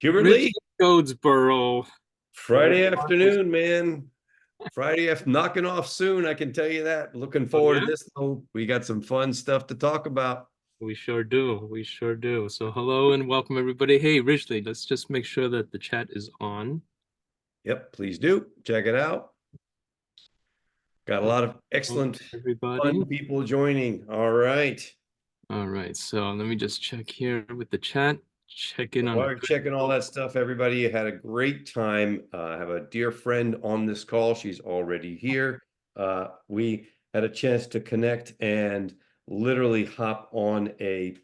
Hubert Lee, Richard Codesborough. Friday afternoon, man. Friday after knocking off soon, I can tell you that. Looking Oh forward yeah, to this though. We got some fun stuff to talk about. we sure do. We sure do. So hello and welcome everybody. Hey, Ridgely, let's just make sure that the chat is on. Yep, please do. Check it out. Got a lot of Hello, excellent, everybody. fun people joining. All right. All right, so let me just check here with the chat. Check in on While the you're checking all that stuff, everybody had a great time. I have a dear friend on this call. She's already here. We had a chance to connect and literally hop on a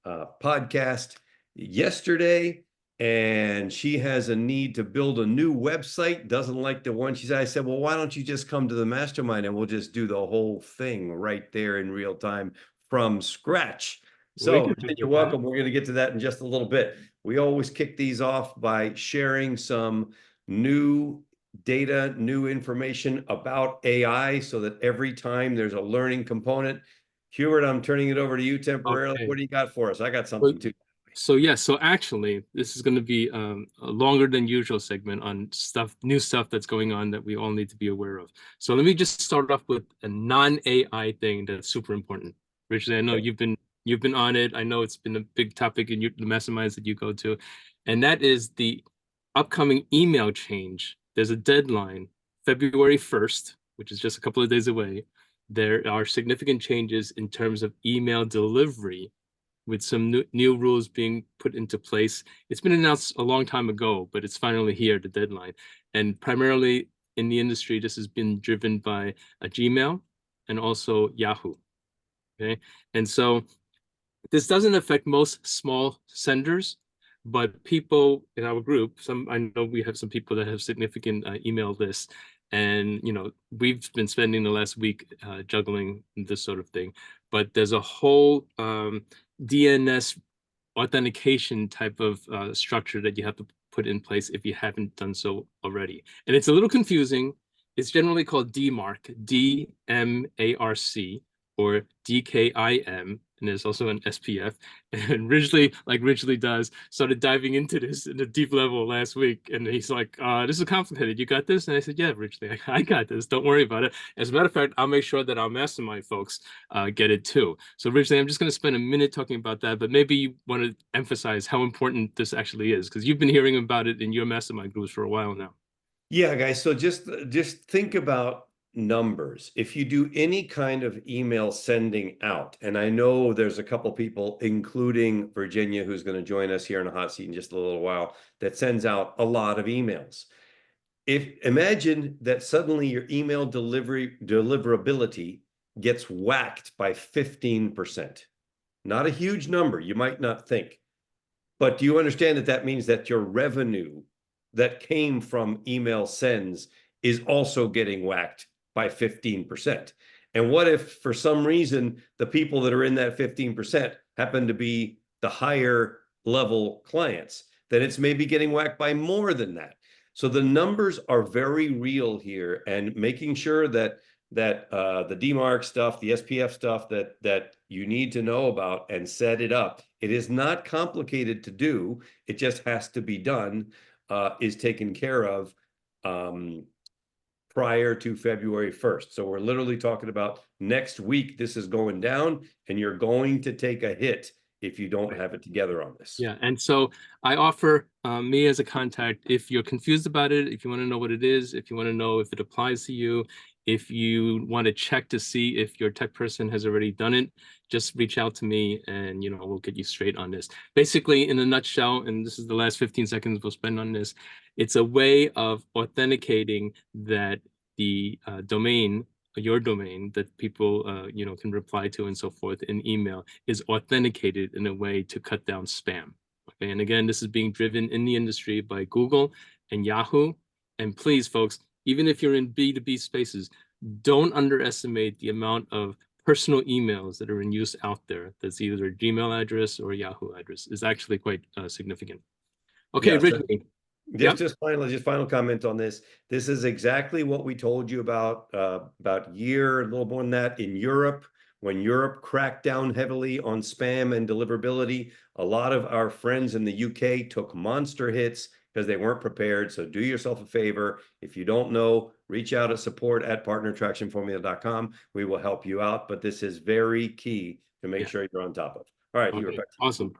podcast yesterday. And she has a need to build a new website, doesn't like the one I said, well, why don't you just come to the mastermind and we'll just do the whole thing right there in real time from scratch. We So can do you're that. welcome. We're going to get to that in just a little bit. We always kick these off by sharing some new data, new information about AI so that every time there's a learning component. Hubert, I'm turning it over to you temporarily. Okay. What do you got for us? I got So, something too. so actually, this is going to be a longer than usual segment on new stuff that's going on that we all need to be aware of. So let me just start off with a non-AI thing that's super important. Richard, I know Okay. you've been on it. I know it's been a big topic in the masterminds that you go to, and that is the upcoming email change. There's a deadline, February 1st, which is just a couple of days away. There are significant changes in terms of email delivery with some new rules being put into place. It's been announced a long time ago, but it's finally here, the deadline. And primarily in the industry, this has been driven by a Gmail and also Yahoo. Okay. And so this doesn't affect most small senders, but people in our group, I know we have some people that have significant email lists, and we've been spending the last week juggling this sort of thing. But there's a whole DNS authentication type of structure that you have to put in place if you haven't done so already, and it's a little confusing. It's generally called DMARC, DMARC, or DKIM, and there's also an SPF. And Ridgely does, started diving into this in a deep level last week, and he's like, "This is complicated. You got this?" And I said, "Yeah, Ridgely, I got this. Don't worry about it. As a matter of fact, I'll make sure that our mastermind folks get it too." So, Ridgely, I'm just going to spend a minute talking about that, but maybe you want to emphasize how important this actually is, because you've been hearing about it in your mastermind groups for a while now. Yeah, guys. So just think about numbers. If you do any kind of email sending out, and I know there's a couple people, including Virginia, who's going to join us here in a hot seat in just a little while, that sends out a lot of emails. If imagine that suddenly your email deliverability gets whacked by 15%. Not a huge number, you might not think. But do you understand that that means that your revenue that came from email sends is also getting whacked by 15%? And what if, for some reason, the people that are in that 15% happen to be the higher level clients? Then it's maybe getting whacked by more than that. So the numbers are very real here, and making sure that the DMARC stuff, the SPF stuff that you need to know about and set it up. It is not complicated to do. It just has to be done. Is taken care of prior to February 1st. So we're literally talking about next week. This is going down, and you're going to take a hit if you don't have it together on this. Yeah, and so I offer me as a contact if you're confused about it, if you want to know what it is, if you want to know if it applies to you, if you want to check to see if your tech person has already done it, just reach out to me and we'll get you straight on this. Basically, in a nutshell, and this is the last 15 seconds we'll spend on this, it's a way of authenticating that the domain, your domain that people can reply to and so forth in email is authenticated in a way to cut down spam. Okay, and again, this is being driven in the industry by Google and Yahoo. And please, folks, even if you're in B2B spaces, don't underestimate the amount of personal emails that are in use out there. That's either a Gmail address or a Yahoo address. Is actually quite significant. Okay, Yeah. So Ridgely. just Yep. just final comment on this. This is exactly what we told you about year, a little more than that in Europe. When Europe cracked down heavily on spam and deliverability, a lot of our friends in the UK took monster hits because they weren't prepared. So do yourself a favor. If you don't know, reach out at support@partnertractionformula.com. We will help you out. But this is very key to make sure you're on top of. All right, you're Okay, back. awesome.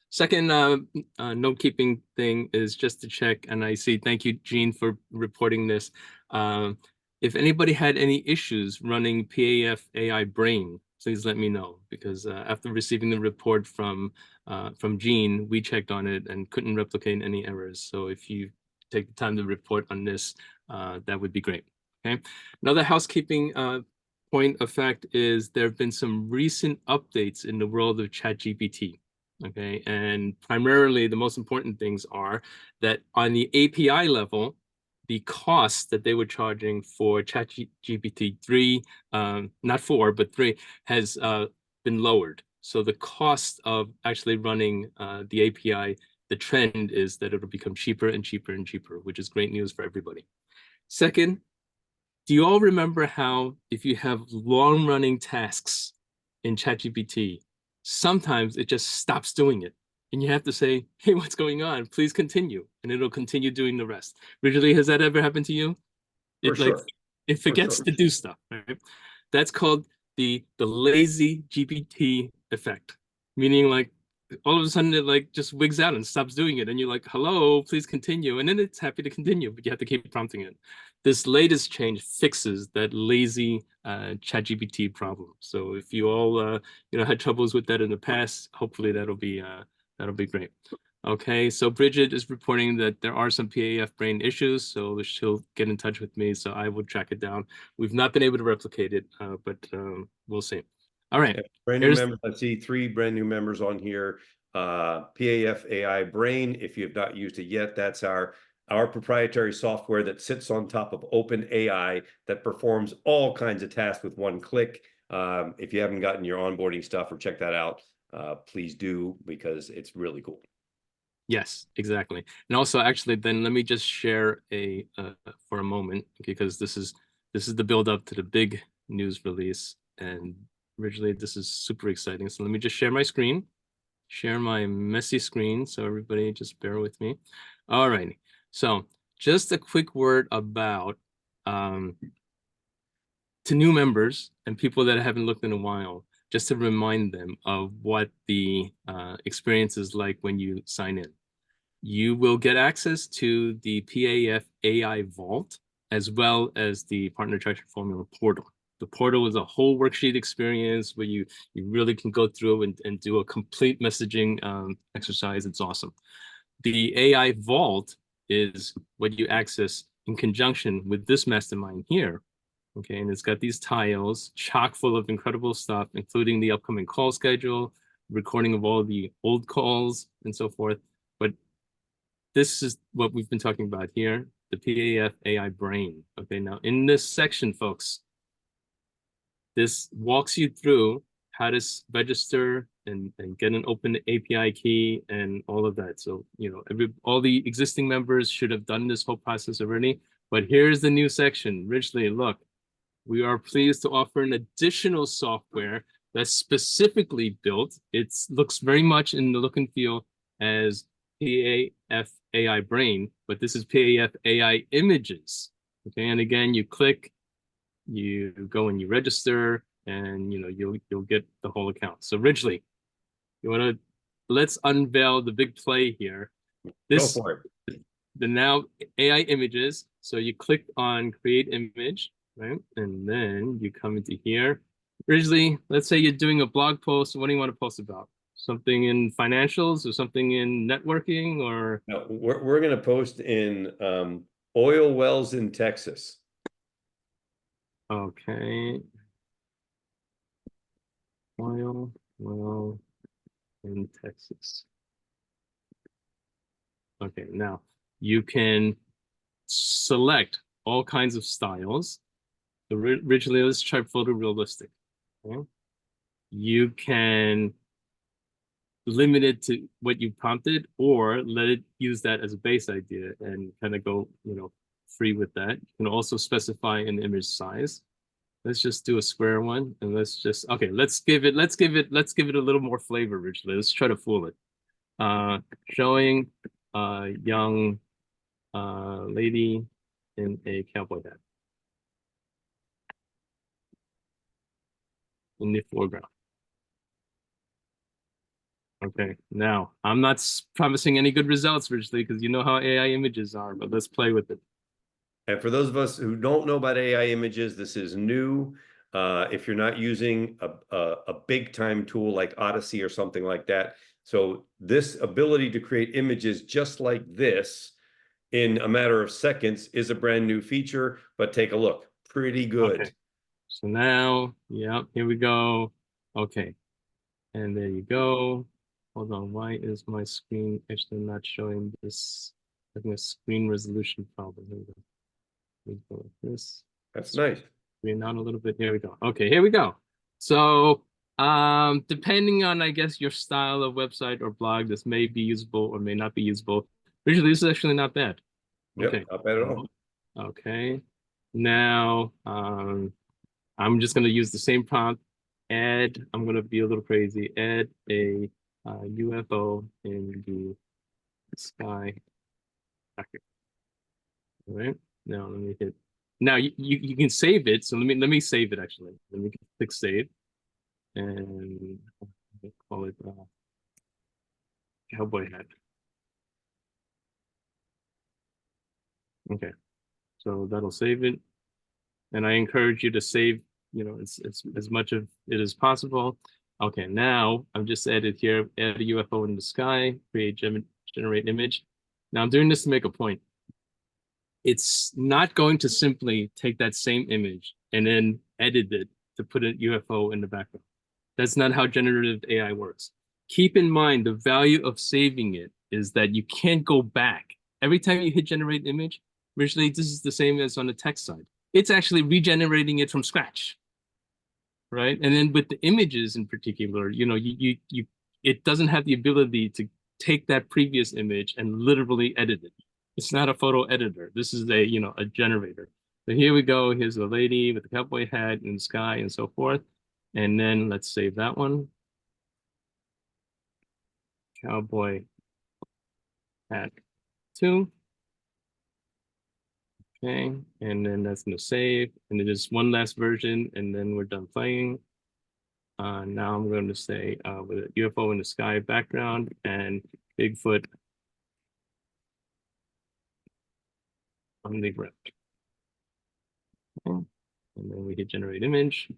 Second note keeping thing is just to check, and I see, thank you, Gene, for reporting this. If anybody had any issues running PAF AI Brain, please let me know, because after receiving the report from Gene, we checked on it and couldn't replicate any errors. So if you take the time to report on this, that would be great. Okay. Another housekeeping point of fact is there have been some recent updates in the world of ChatGPT. Okay, and primarily the most important things are that on the API level, the cost that they were charging for ChatGPT 3, not 4, but 3, has been lowered. So the cost of actually running the API, the trend is that it'll become cheaper and cheaper and cheaper, which is great news for everybody. Second, do you all remember how if you have long-running tasks in ChatGPT, sometimes it just stops doing it? And you have to say, hey, what's going on? Please continue. And it'll continue doing the rest. Originally, has that ever happened to you? For sure. It forgets to do stuff, right? That's called the lazy GPT effect, meaning like all of a sudden it like just wigs out and stops doing it, and you're like, hello, please continue, and then it's happy to continue, but you have to keep prompting it. This latest change fixes that lazy ChatGPT problem. So if you all had troubles with that in the past, hopefully that'll be great. Okay, so Bridget is reporting that there are some PAF brain issues, so she'll get in touch with me, so I will track it down. We've not been able to replicate it, but we'll see. All right. Brand new members. I see 3 brand new members on here. PAF AI Brain. If you have not used it yet, that's our proprietary software that sits on top of OpenAI that performs all kinds of tasks with one click. If you haven't gotten your onboarding stuff or check that out, please do, because it's really cool. Yes, exactly. And also, actually, then let me just share for a moment, because this is the build up to the big news release, and originally this is super exciting. So let me just share my screen, share my messy screen. So everybody just bear with me. All right. So just a quick word about to new members and people that haven't looked in a while, just to remind them of what the experience is like when you sign in. You will get access to the PAF AI Vault, as well as the Partner Traction Formula portal. The portal is a whole worksheet experience where you really can go through and do a complete messaging exercise. It's awesome. The AI Vault is what you access in conjunction with this mastermind here. Okay, and it's got these tiles chock full of incredible stuff, including the upcoming call schedule, recording of all the old calls, and so forth. But this is what we've been talking about here, the PAF AI Brain. Okay, now in this section, folks, this walks you through how to register and get an open API key and all of that. So, all the existing members should have done this whole process already. But here's the new section. Ridgely, look, we are pleased to offer an additional software that's specifically built. It looks very much in the look and feel as PAF AI Brain, but this is PAF AI Images. Okay, and again, you click, you go and you register, and you'll get the whole account. So Ridgely, let's unveil the big play here. Go for it. The now AI Images. So you click on Create Image, right? And then you come into here. Ridgely, let's say you're doing a blog post. What do you want to post about? Something in financials or something in networking, or? No, we're going to post in oil wells in Texas. Okay. Oil well in Texas. Okay, now you can select all kinds of styles. Originally, let's try photorealistic. Okay? You can limit it to what you prompted, or let it use that as a base idea and kind of go, free with that. You can also specify an image size. let's just do a square one, and let's give it a little more flavor, Richly. Let's try to fool it. Showing a young lady in a cowboy hat in the foreground. Okay, now I'm not promising any good results, Richly, because you know how AI images are, but let's play with it. And for those of us who don't know about AI images, this is new. If you're not using a big time tool like Odyssey or something like that. So this ability to create images just like this in a matter of seconds is a brand new feature, but take a look. Pretty good. Okay. So now, yeah, here we go. Okay. And there you go. Hold on, why is my screen actually not showing this? Having a screen resolution problem. Here we go. Let me go with this. That's nice. Screen down a little bit. Here we go. Okay, here we go. So, depending on, I guess, your style of website or blog, this may be usable or may not be usable. Visually, this is actually not bad. Yep, Okay. not bad at all. Okay. Now, I'm just going to use the same prompt. I'm going to be a little crazy. Add a UFO in the sky. Okay. All right. Now let me hit. Now you can save it. So let me save it actually. Let me click save, and call it cowboy hat. Okay. So that'll save it, and I encourage you to save. It's as much of it as possible. Okay, now I'm just added here, add a UFO in the sky, create generate image. Now I'm doing this to make a point. It's not going to simply take that same image and then edit it to put a UFO in the background. That's not how generative AI works. Keep in mind the value of saving it is that you can't go back. Every time you hit generate image, originally this is the same as on the text side. It's actually regenerating it from scratch. Right. And then with the images in particular, it doesn't have the ability to take that previous image and literally edit it. It's not a photo editor. This is a generator. So here we go. Here's the lady with the cowboy hat in the sky and so forth. And then let's save that one. Cowboy hat 2. Okay, and then that's gonna save. And then just one last version, and then we're done playing. Now I'm going to say with a UFO in the sky background and Bigfoot on the ground. Okay. And then we hit generate image.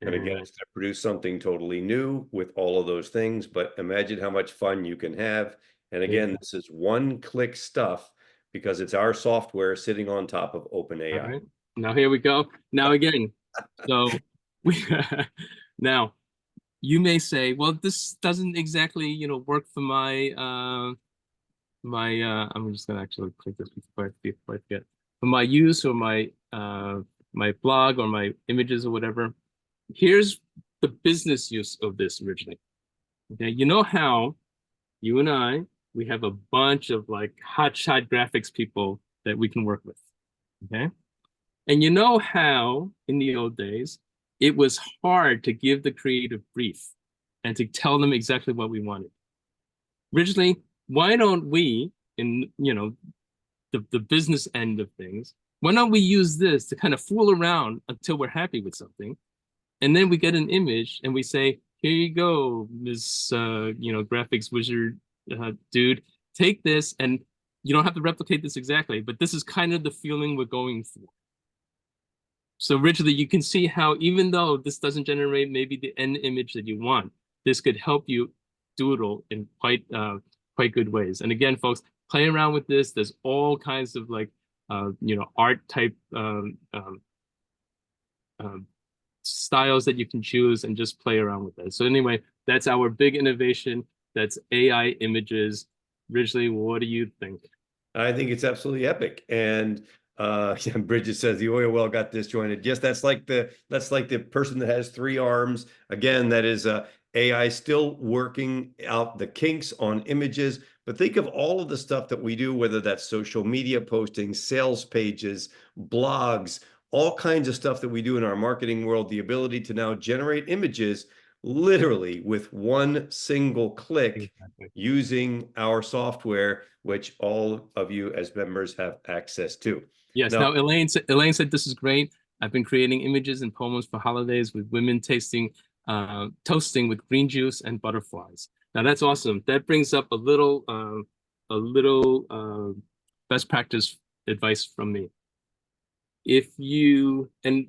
And again, it's going to produce something totally new with all of those things, but imagine how much fun you can have. And again, this is one-click stuff because it's our software sitting on top of OpenAI. All right. Now here we go. Now again, so now you may say, well, this doesn't exactly, work for my I'm just gonna actually click this before I forget. For my use or my blog or my images or whatever. Here's the business use of this originally. Okay, you know how you and we have a bunch of like hotshot graphics people that we can work with. Okay. And you know how in the old days, it was hard to give the creative brief and to tell them exactly what we wanted. Originally, why don't we, in the business end of things, why don't we use this to kind of fool around until we're happy with something? And then we get an image and we say, here you go, Ms. graphics wizard dude, take this, and you don't have to replicate this exactly, but this is kind of the feeling we're going for. So originally, you can see how even though this doesn't generate maybe the end image that you want, this could help you doodle in quite good ways. And again, folks, play around with this. There's all kinds of like art type styles that you can choose and just play around with that. So anyway, that's our big innovation. That's AI images. Ridgely, what do you think? I think it's absolutely epic. And Bridget says the oil well got disjointed. Yes, that's like the person that has 3 arms. Again, that is AI still working out the kinks on images. But think of all of the stuff that we do, whether that's social media posting, sales pages, blogs, all kinds of stuff that we do in our marketing world, the ability to now generate images literally with one single click Exactly. using our software, which all of you as members have access to. Yes. Now, Now, Elaine said this is great. I've been creating images and poems for holidays with women toasting with green juice and butterflies. Now that's awesome. That brings up a little best practice advice from me. If you and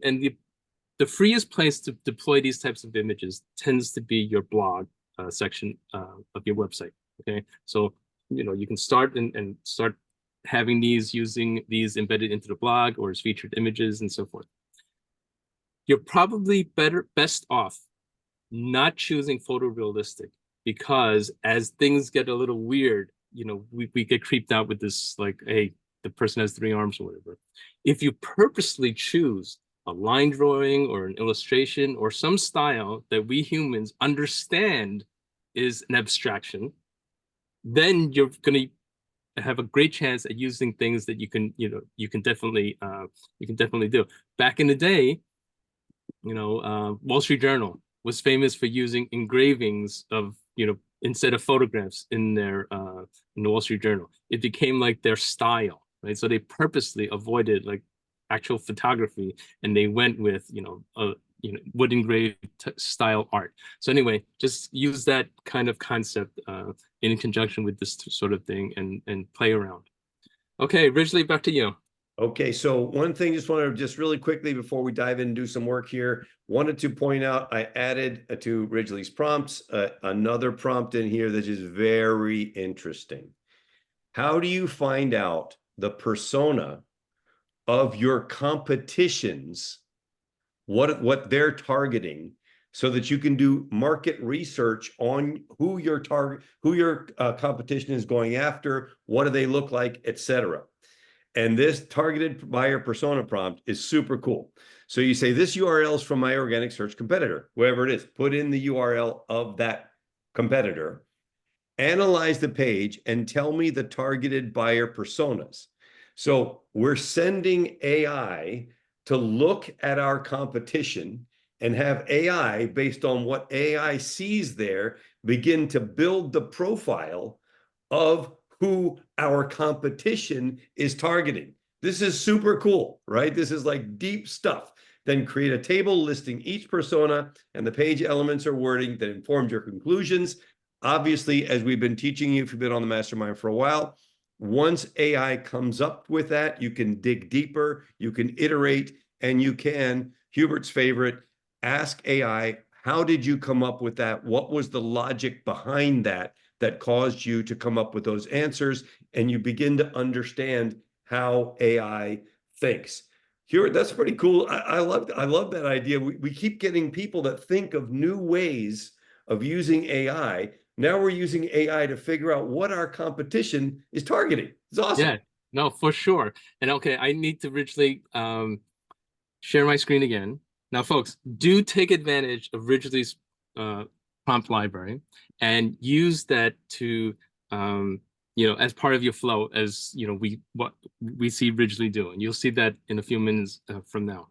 the freest place to deploy these types of images tends to be your blog section of your website. Okay, so you can start and start having using these embedded into the blog or as featured images and so forth. You're probably best off not choosing photorealistic, because as things get a little weird, we get creeped out with this, like, hey, the person has 3 arms or whatever. If you purposely choose a line drawing or an illustration or some style that we humans understand is an abstraction, then you're going to have a great chance at using things that you can definitely do. Back in the day, Wall Street Journal was famous for using engravings of, instead of photographs in the Wall Street Journal. It became like their style, right? So they purposely avoided like actual photography, and they went with, wood engraved style art. So anyway, just use that kind of concept in conjunction with this sort of thing and play around. Okay, Ridgely, back to you. Okay, so one thing, just want to just really quickly before we dive in and do some work here, wanted to point out I added to Ridgely's prompts another prompt in here that is very interesting. How do you find out the persona of your competitions, what they're targeting, so that you can do market research on who your competition is going after, what do they look like, etc. And this targeted buyer persona prompt is super cool. So you say, this URL is from my organic search competitor, whoever it is, put in the URL of that competitor, analyze the page, and tell me the targeted buyer personas. So we're sending AI to look at our competition and have AI, based on what AI sees there, begin to build the profile of who our competition is targeting. This is super cool, right? This is like deep stuff. Then create a table listing each persona and the page elements or wording that informs your conclusions. Obviously, as we've been teaching you, if you've been on the mastermind for a while, once AI comes up with that, you can dig deeper, you can iterate, and you can, Hubert's favorite, ask AI, how did you come up with that? What was the logic behind that caused you to come up with those answers? And you begin to understand how AI thinks. Hubert, that's pretty cool. I love that idea. We keep getting people that think of new ways of using AI. Now we're using AI to figure out what our competition is targeting. It's awesome. Yeah, no, for sure. And okay, I need to Ridgely share my screen again. Now, folks, do take advantage of Ridgely's prompt library and use that to as part of your flow, as what we see Ridgely doing. You'll see that in a few minutes from now.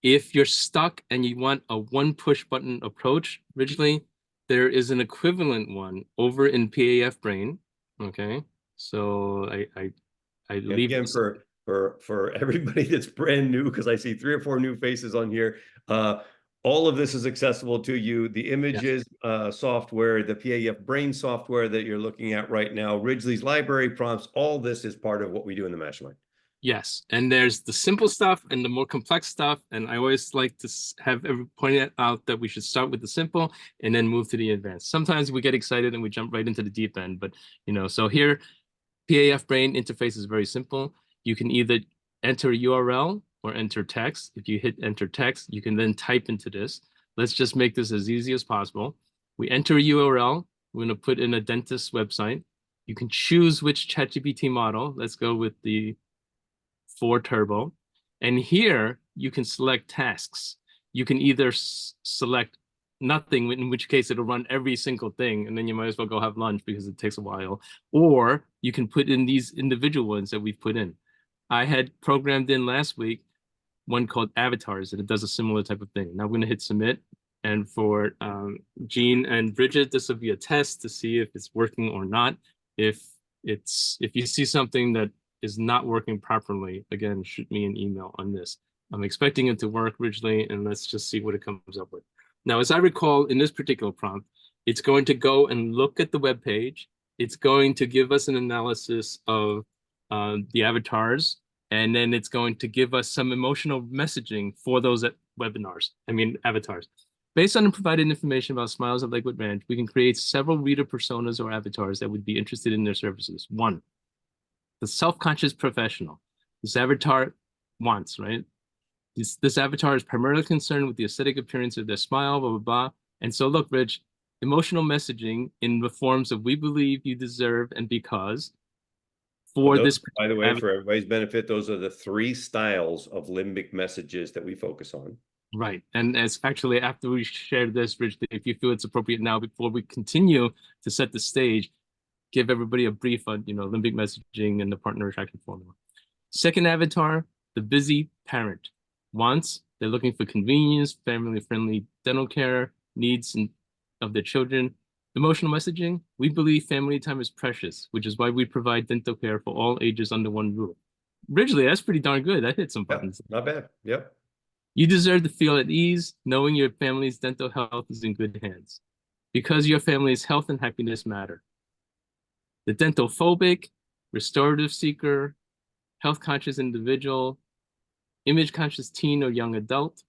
If you're stuck and you want a one push button approach, Ridgely, there is an equivalent one over in PAF Brain. Okay, so I leave again for everybody that's brand new, because I see 3 or 4 new faces on here. All of this is accessible to you. The images software, the PAF Brain software that you're looking at right now, Ridgely's library prompts, all this is part of what we do in the mastermind. Yes, and there's the simple stuff and the more complex stuff, and I always like to have point out that we should start with the simple and then move to the advanced. Sometimes we get excited and we jump right into the deep end, but so here, PAF Brain interface is very simple. You can either enter a URL or enter text. If you hit enter text, you can then type into this. Let's just make this as easy as possible. We enter a URL. We're going to put in a dentist's website. You can choose which ChatGPT model. Let's go with the 4 Turbo. And here you can select tasks. You can either select nothing, in which case it'll run every single thing, and then you might as well go have lunch because it takes a while. Or you can put in these individual ones that we've put in. I had programmed in last week one called Avatars, and it does a similar type of thing. Now I'm going to hit submit. And for Jean and Bridget, this will be a test to see if it's working or not. If you see something that is not working properly, again, shoot me an email on this. I'm expecting it to work originally, and let's just see what it comes up with. Now, as I recall, in this particular prompt, it's going to go and look at the web page. It's going to give us an analysis of the avatars, and then it's going to give us some emotional messaging for those avatars. Based on the provided information about Smiles at Lakewood Ranch, we can create several reader personas or avatars that would be interested in their services. One, the self-conscious professional. This avatar wants, right? This avatar is primarily concerned with the aesthetic appearance of their smile, blah, blah, blah. And so look, Rich, emotional messaging in the forms of we believe, you deserve, and because for those, this. by the way, for everybody's benefit, those are the 3 styles of limbic messages that we focus on. Right. And as actually after we share this, Rich, if you feel it's appropriate now, before we continue to set the stage, give everybody a brief on, limbic messaging and the partner attraction formula. Second avatar, the busy parent. Wants, they're looking for convenience, family-friendly dental care, needs of their children. Emotional messaging, we believe family time is precious, which is why we provide dental care for all ages under one roof. Originally, that's pretty darn good. That hit some buttons. Not bad. Yep. You deserve to feel at ease, knowing your family's dental health is in good hands, because your family's health and happiness matter. The dental phobic, restorative seeker, health conscious individual, image conscious teen or young adult,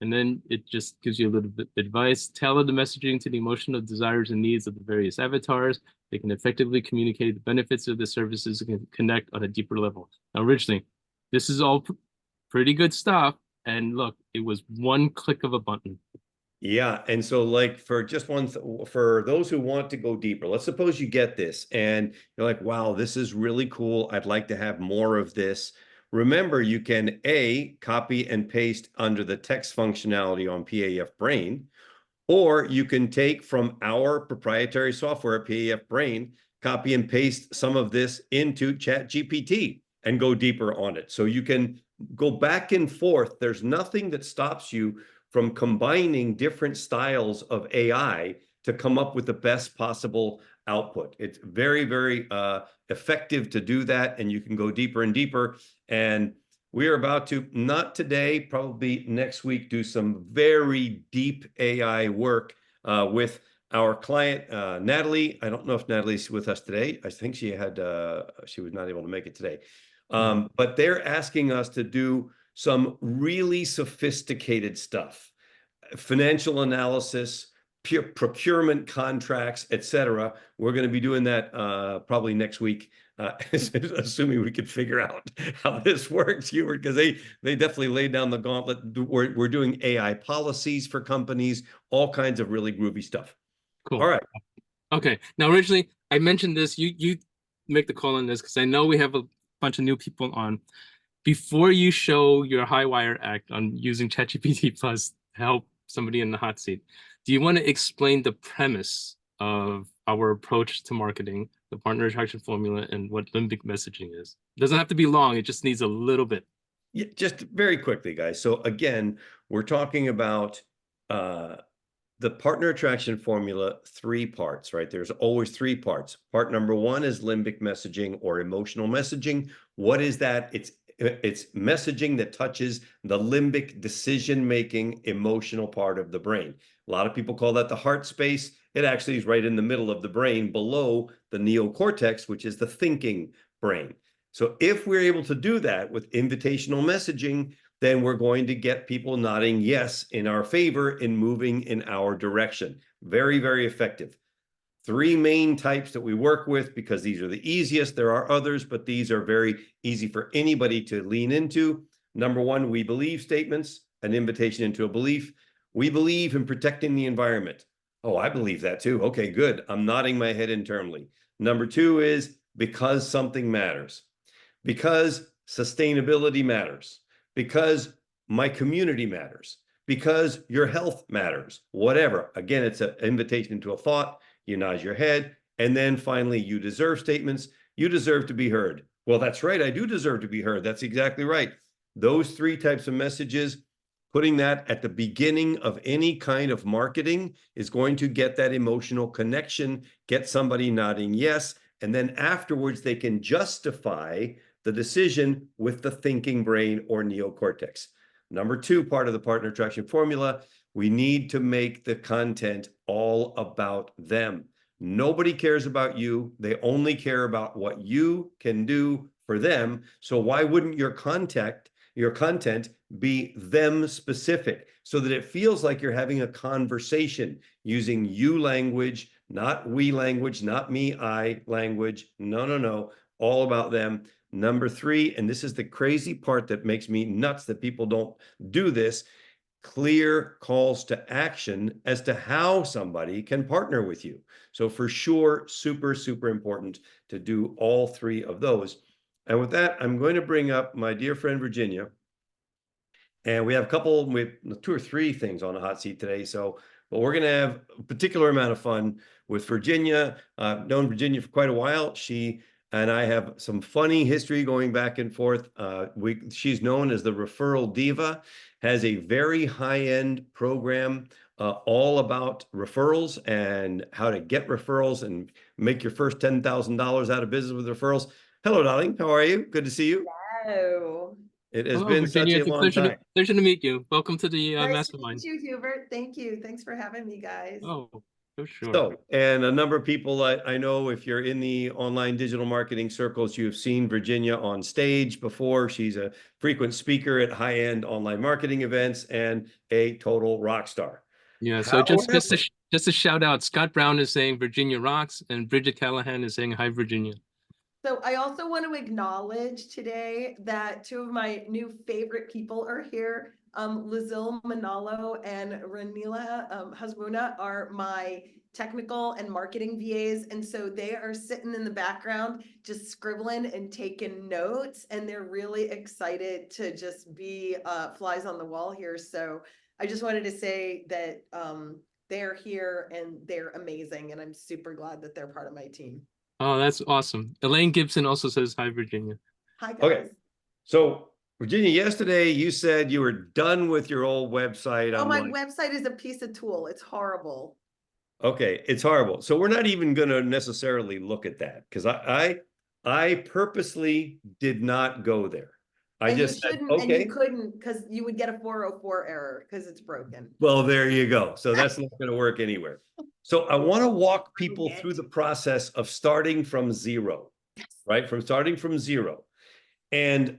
and then it just gives you a little bit of advice. Tailor the messaging to the emotional desires and needs of the various avatars. They can effectively communicate the benefits of the services and can connect on a deeper level. Now, originally, this is all pretty good stuff. And look, it was one click of a button. Yeah. And so like for just for those who want to go deeper, let's suppose you get this and you're like, wow, this is really cool. I'd like to have more of this. Remember, you can copy and paste under the text functionality on PAF Brain, or you can take from our proprietary software, PAF Brain, copy and paste some of this into ChatGPT and go deeper on it. So you can go back and forth. There's nothing that stops you from combining different styles of AI to come up with the best possible output. It's very, very effective to do that, and you can go deeper and deeper. And we are about to, not today, probably next week, do some very deep AI work with our client, Natalie. I don't know if Natalie's with us today. I think she was not able to make it today. But they're asking us to do some really sophisticated stuff, financial analysis, procurement contracts, etc. We're going to be doing that probably next week, assuming we can figure out how this works, Hubert, because they definitely laid down the gauntlet. We're doing AI policies for companies, all kinds of really groovy stuff. Cool. All right. Okay. Now, originally, I mentioned this. You make the call on this because I know we have a bunch of new people on. Before you show your high wire act on using ChatGPT Plus to help somebody in the hot seat, do you want to explain the premise of our approach to marketing, the partner attraction formula, and what limbic messaging is? It doesn't have to be long. It just needs a little bit. Yeah, just very quickly, guys. So again, we're talking about the partner attraction formula, 3 parts, right? There's always 3 parts. Part number 1 is limbic messaging or emotional messaging. What is that? It's messaging that touches the limbic decision-making emotional part of the brain. A lot of people call that the heart space. It actually is right in the middle of the brain below the neocortex, which is the thinking brain. So if we're able to do that with invitational messaging, then we're going to get people nodding yes in our favor in moving in our direction. Very, very effective. 3 main types that we work with because these are the easiest. There are others, but these are very easy for anybody to lean into. Number 1, we believe statements, an invitation into a belief. We believe in protecting the environment. Oh, I believe that too. Okay, good. I'm nodding my head internally. Number 2 is because something matters, because sustainability matters, because my community matters, because your health matters, whatever. Again, it's an invitation into a thought. You nod your head. And then finally, you deserve statements. You deserve to be heard. Well, that's right. I do deserve to be heard. That's exactly right. those 3 types of messages, putting that at the beginning of any kind of marketing is going to get that emotional connection, get somebody nodding yes, and then afterwards they can justify the decision with the thinking brain or neocortex. Number 2 part of the partner attraction formula, we need to make the content all about them. Nobody cares about you. They only care about what you can do for them. So why wouldn't your content be them specific so that it feels like you're having a conversation using you language, not we language, not me, I language. No, all about them. Number 3, and this is the crazy part that makes me nuts that people don't do this, clear calls to action as to how somebody can partner with you. So for sure, super, super important to do all 3 of those. And with that, I'm going to bring up my dear friend, Virginia. And we have 2 or 3 things on the hot seat today. But we're going to have a particular amount of fun with Virginia. I've known Virginia for quite a while. She and I have some funny history going back and forth. She's known as the referral diva, has a very high-end program all about referrals and how to get referrals and make your first $10,000 out of business with referrals. Hello, darling. How are you? Good to see you. Hello. It has Hello, been Virginia. such a It's a long time. pleasure to meet you. Welcome to the Nice to mastermind. meet you, Hubert. Thank you. Thanks for having me, guys. Oh, for sure. So, and a number of people I know, if you're in the online digital marketing circles, you've seen Virginia on stage before. She's a frequent speaker at high-end online marketing events and a total rock star. Yeah, so just However, a shout out. Scott Brown is saying Virginia rocks, and Bridget Callahan is saying hi, Virginia. So I also want to acknowledge today that 2 of my new favorite people are here. Lizil Manalo and Ranila Hasbuna are my technical and marketing VAs. And so they are sitting in the background, just scribbling and taking notes. And they're really excited to just be flies on the wall here. So I just wanted to say that they're here and they're amazing. And I'm super glad that they're part of my team. Oh, that's awesome. Elaine Gibson also says hi, Virginia. Hi, guys. okay. So, Virginia, yesterday you said you were done with your old website. Oh, my website is a piece of tool. It's horrible. Okay, it's horrible. So we're not even going to necessarily look at that because I purposely did not go there. I And just you said, shouldn't, and okay. you couldn't, because you would get a 404 error because it's broken. Well, there you go. So that's not going to work anywhere. So I want to walk people through the process of starting from zero, right? From starting from zero. And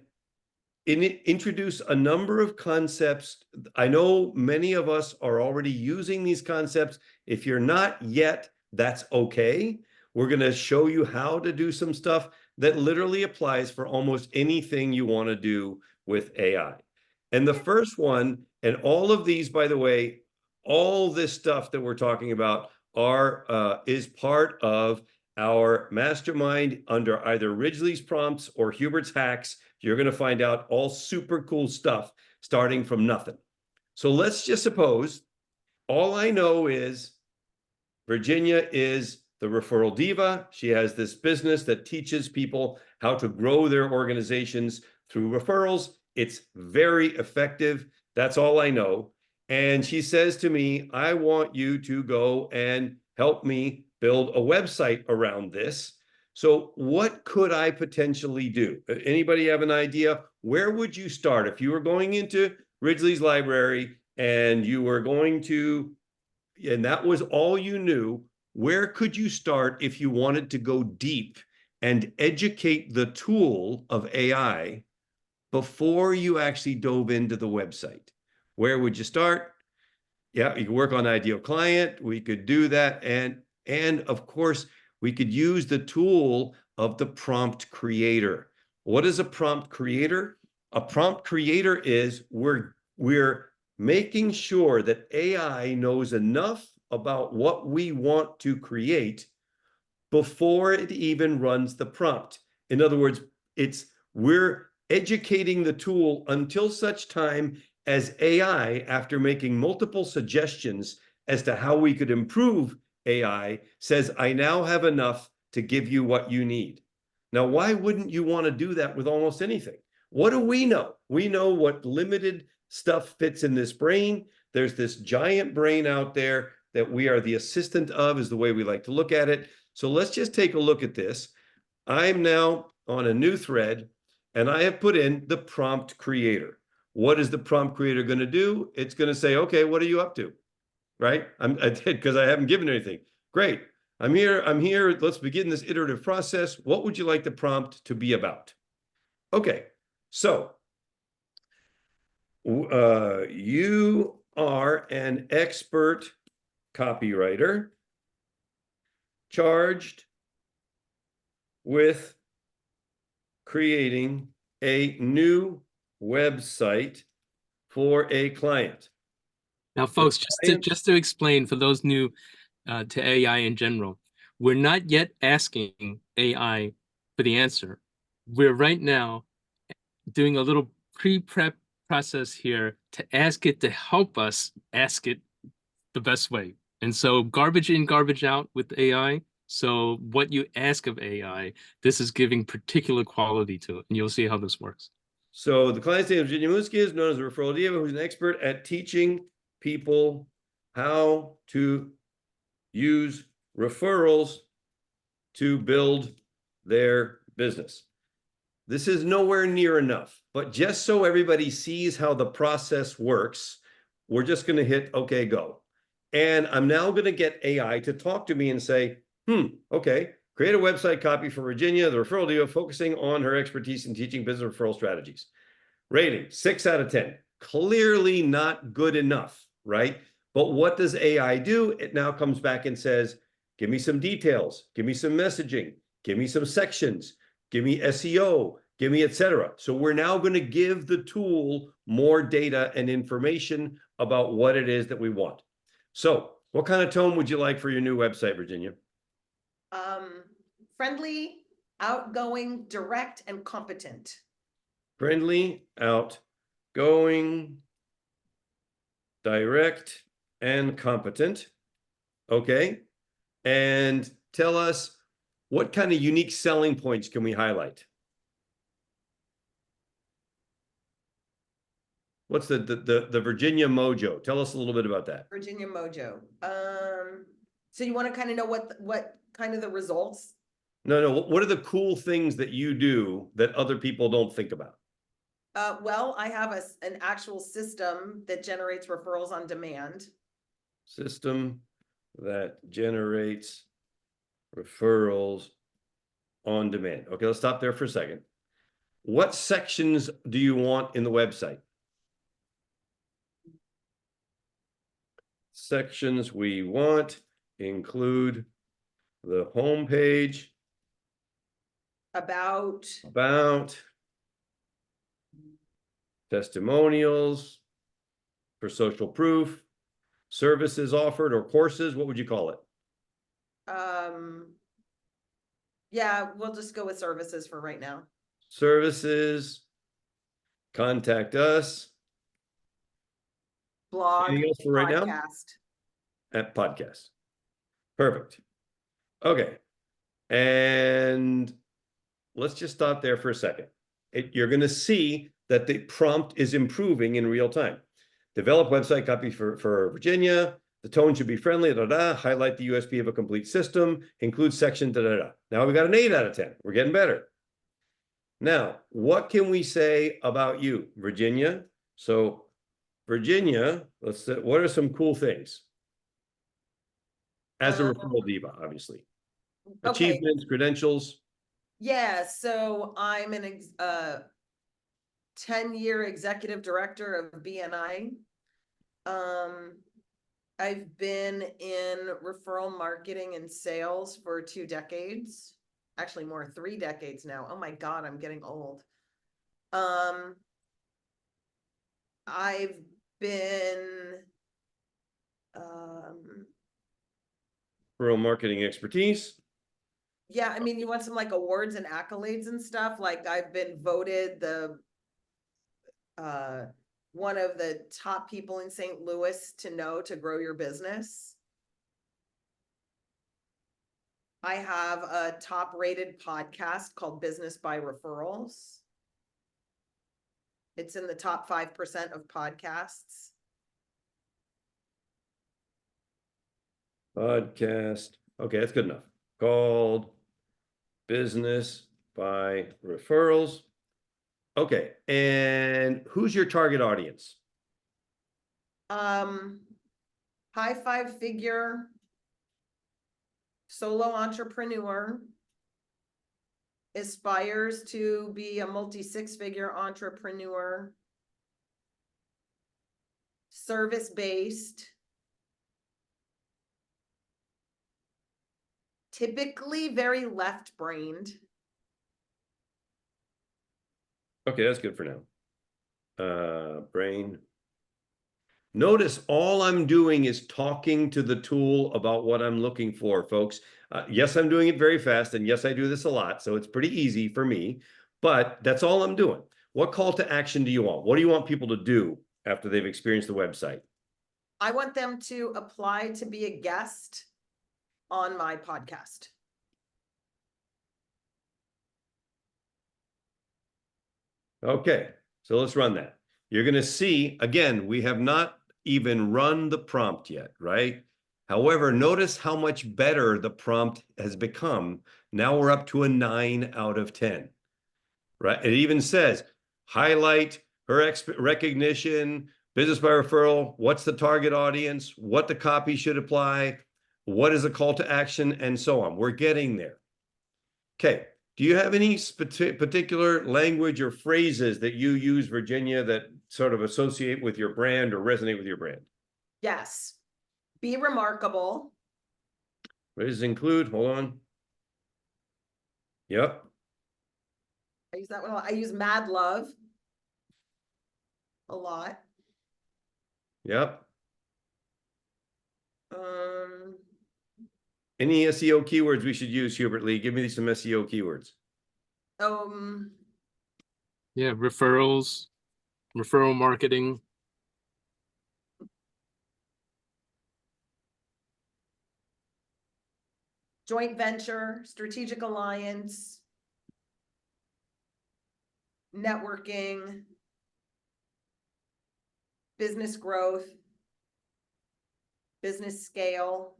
introduce a number of concepts. I know many of us are already using these concepts. If you're not yet, that's okay. We're going to show you how to do some stuff that literally applies for almost anything you want to do with AI. And the first one, and all of these, by the way, all this stuff that we're talking about is part of our mastermind under either Ridgely's prompts or Hubert's hacks. You're going to find out all super cool stuff starting from nothing. So let's just suppose all I know is Virginia is the referral diva. She has this business that teaches people how to grow their organizations through referrals. It's very effective. That's all I know. And she says to me, I want you to go and help me build a website around this. So what could I potentially do? Anybody have an idea? Where would you start? If you were going into Ridgely's library and you were going to, and that was all you knew, where could you start if you wanted to go deep and educate the tool of AI before you actually dove into the website? Where would you start? Yeah, you could work on ideal client. We could do that. And of course, we could use the tool of the prompt creator. What is a prompt creator? A prompt creator is we're making sure that AI knows enough about what we want to create before it even runs the prompt. In other words, we're educating the tool until such time as AI, after making multiple suggestions as to how we could improve AI, says, I now have enough to give you what you need. Now, why wouldn't you want to do that with almost anything? What do we know? We know what limited stuff fits in this brain. There's this giant brain out there that we are the assistant of, is the way we like to look at it. So let's just take a look at this. I'm now on a new thread, and I have put in the prompt creator. What is the prompt creator going to do? It's going to say, okay, what are you up to? Right? I did, because I haven't given anything. Great. I'm here. Let's begin this iterative process. What would you like the prompt to be about? Okay. So you are an expert copywriter charged with creating a new website for a client. Now, folks, just to explain for those new to AI in general, we're not yet asking AI for the answer. We're right now doing a little pre-prep process here to ask it to help us ask it the best way. And so garbage in, garbage out with AI. So what you ask of AI, this is giving particular quality to it. And you'll see how this works. So the client's name is Virginia Muski, is known as a referral diva, who's an expert at teaching people how to use referrals to build their business. This is nowhere near enough, but just so everybody sees how the process works, we're just going to hit okay, go. And I'm now going to get AI to talk to me and say, okay, create a website copy for Virginia, the referral diva, focusing on her expertise in teaching business referral strategies. Rating 6 out of 10. Clearly not good enough, right? But what does AI do? It now comes back and says, give me some details, give me some messaging, give me some sections, give me SEO, give me etc. So we're now going to give the tool more data and information about what it is that we want. So what kind of tone would you like for your new website, Virginia? Friendly, outgoing, direct, and competent. Friendly, outgoing, direct, and competent. Okay. And tell us, what kind of unique selling points can we highlight? What's the Virginia Mojo? Tell us a little bit about that. Virginia Mojo. So you want to kind of know what kind of the results? No. What are the cool things that you do that other people don't think about? Well, I have an actual system that generates referrals on demand. System that generates referrals on demand. Okay, let's stop there for a second. What sections do you want in the website? Sections we want include the home page, About, testimonials, for social proof, services offered or courses. What would you call it? yeah, we'll just go with services for right now. Services, contact us. Blog, Anything else for right now? At podcast. Perfect. Okay. And let's just stop there for a second. You're going to see that the prompt is improving in real time. Develop website copy for Virginia. The tone should be friendly, highlight the USP of a complete system, include section, Now we got an 8 out of 10. We're getting better. Now, what can we say about you, Virginia? So Virginia, what are some cool things? As a referral diva, obviously. Okay. Achievements, credentials. Yeah, so I'm an 10-year executive director of BNI. I've been in referral marketing and sales for 2 decades. Actually, more 3 decades now. Oh my God, I'm getting old. I've been Referral marketing expertise. yeah, I mean, you want some like awards and accolades and stuff. Like I've been voted the one of the top people in St. Louis to know to grow your business. I have a top rated podcast called Business by Referrals. It's in the top 5% of podcasts. Podcast. Okay, that's good enough. Called Business by Referrals. Okay, and who's your target audience? High five figure solo entrepreneur aspires to be a multi six-figure entrepreneur, service-based, typically very left-brained. Okay, that's good for now. Brain. Notice all I'm doing is talking to the tool about what I'm looking for, folks. Yes, I'm doing it very fast, and yes, I do this a lot, so it's pretty easy for me, but that's all I'm doing. What call to action do you want? What do you want people to do after they've experienced the website? I want them to apply to be a guest on my podcast. Okay, so let's run that. You're going to see, again, we have not even run the prompt yet, right? However, notice how much better the prompt has become. Now we're up to a 9 out of 10, right? It even says, highlight her recognition, business by referral, what's the target audience, what the copy should apply, what is a call to action, and so on. We're getting there. Okay. Do you have any particular language or phrases that you use, Virginia, that sort of associate with your brand or resonate with your brand? Yes. Be remarkable. What does it include? Hold on. Yep. I use that one a lot. I use mad love a lot. Yep. Um, Any SEO keywords we should use, Hubert Lee? Give me some SEO keywords. Yeah, referrals, referral marketing. joint venture, strategic alliance, networking, business growth, business scale.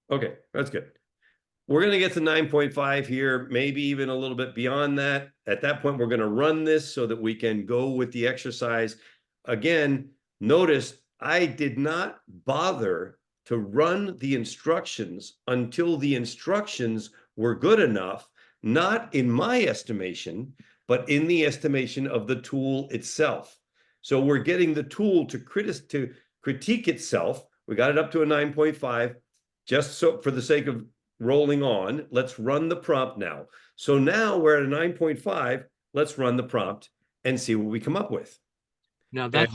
Okay, that's good. We're going to get to 9.5 here, maybe even a little bit beyond that. At that point, we're going to run this so that we can go with the exercise. Again, notice I did not bother to run the instructions until the instructions were good enough, not in my estimation, but in the estimation of the tool itself. So we're getting the tool to critique itself. We got it up to a 9.5, just so for the sake of rolling on. Let's run the prompt now. So now we're at a 9.5. Let's run the prompt and see what we come up with. Now that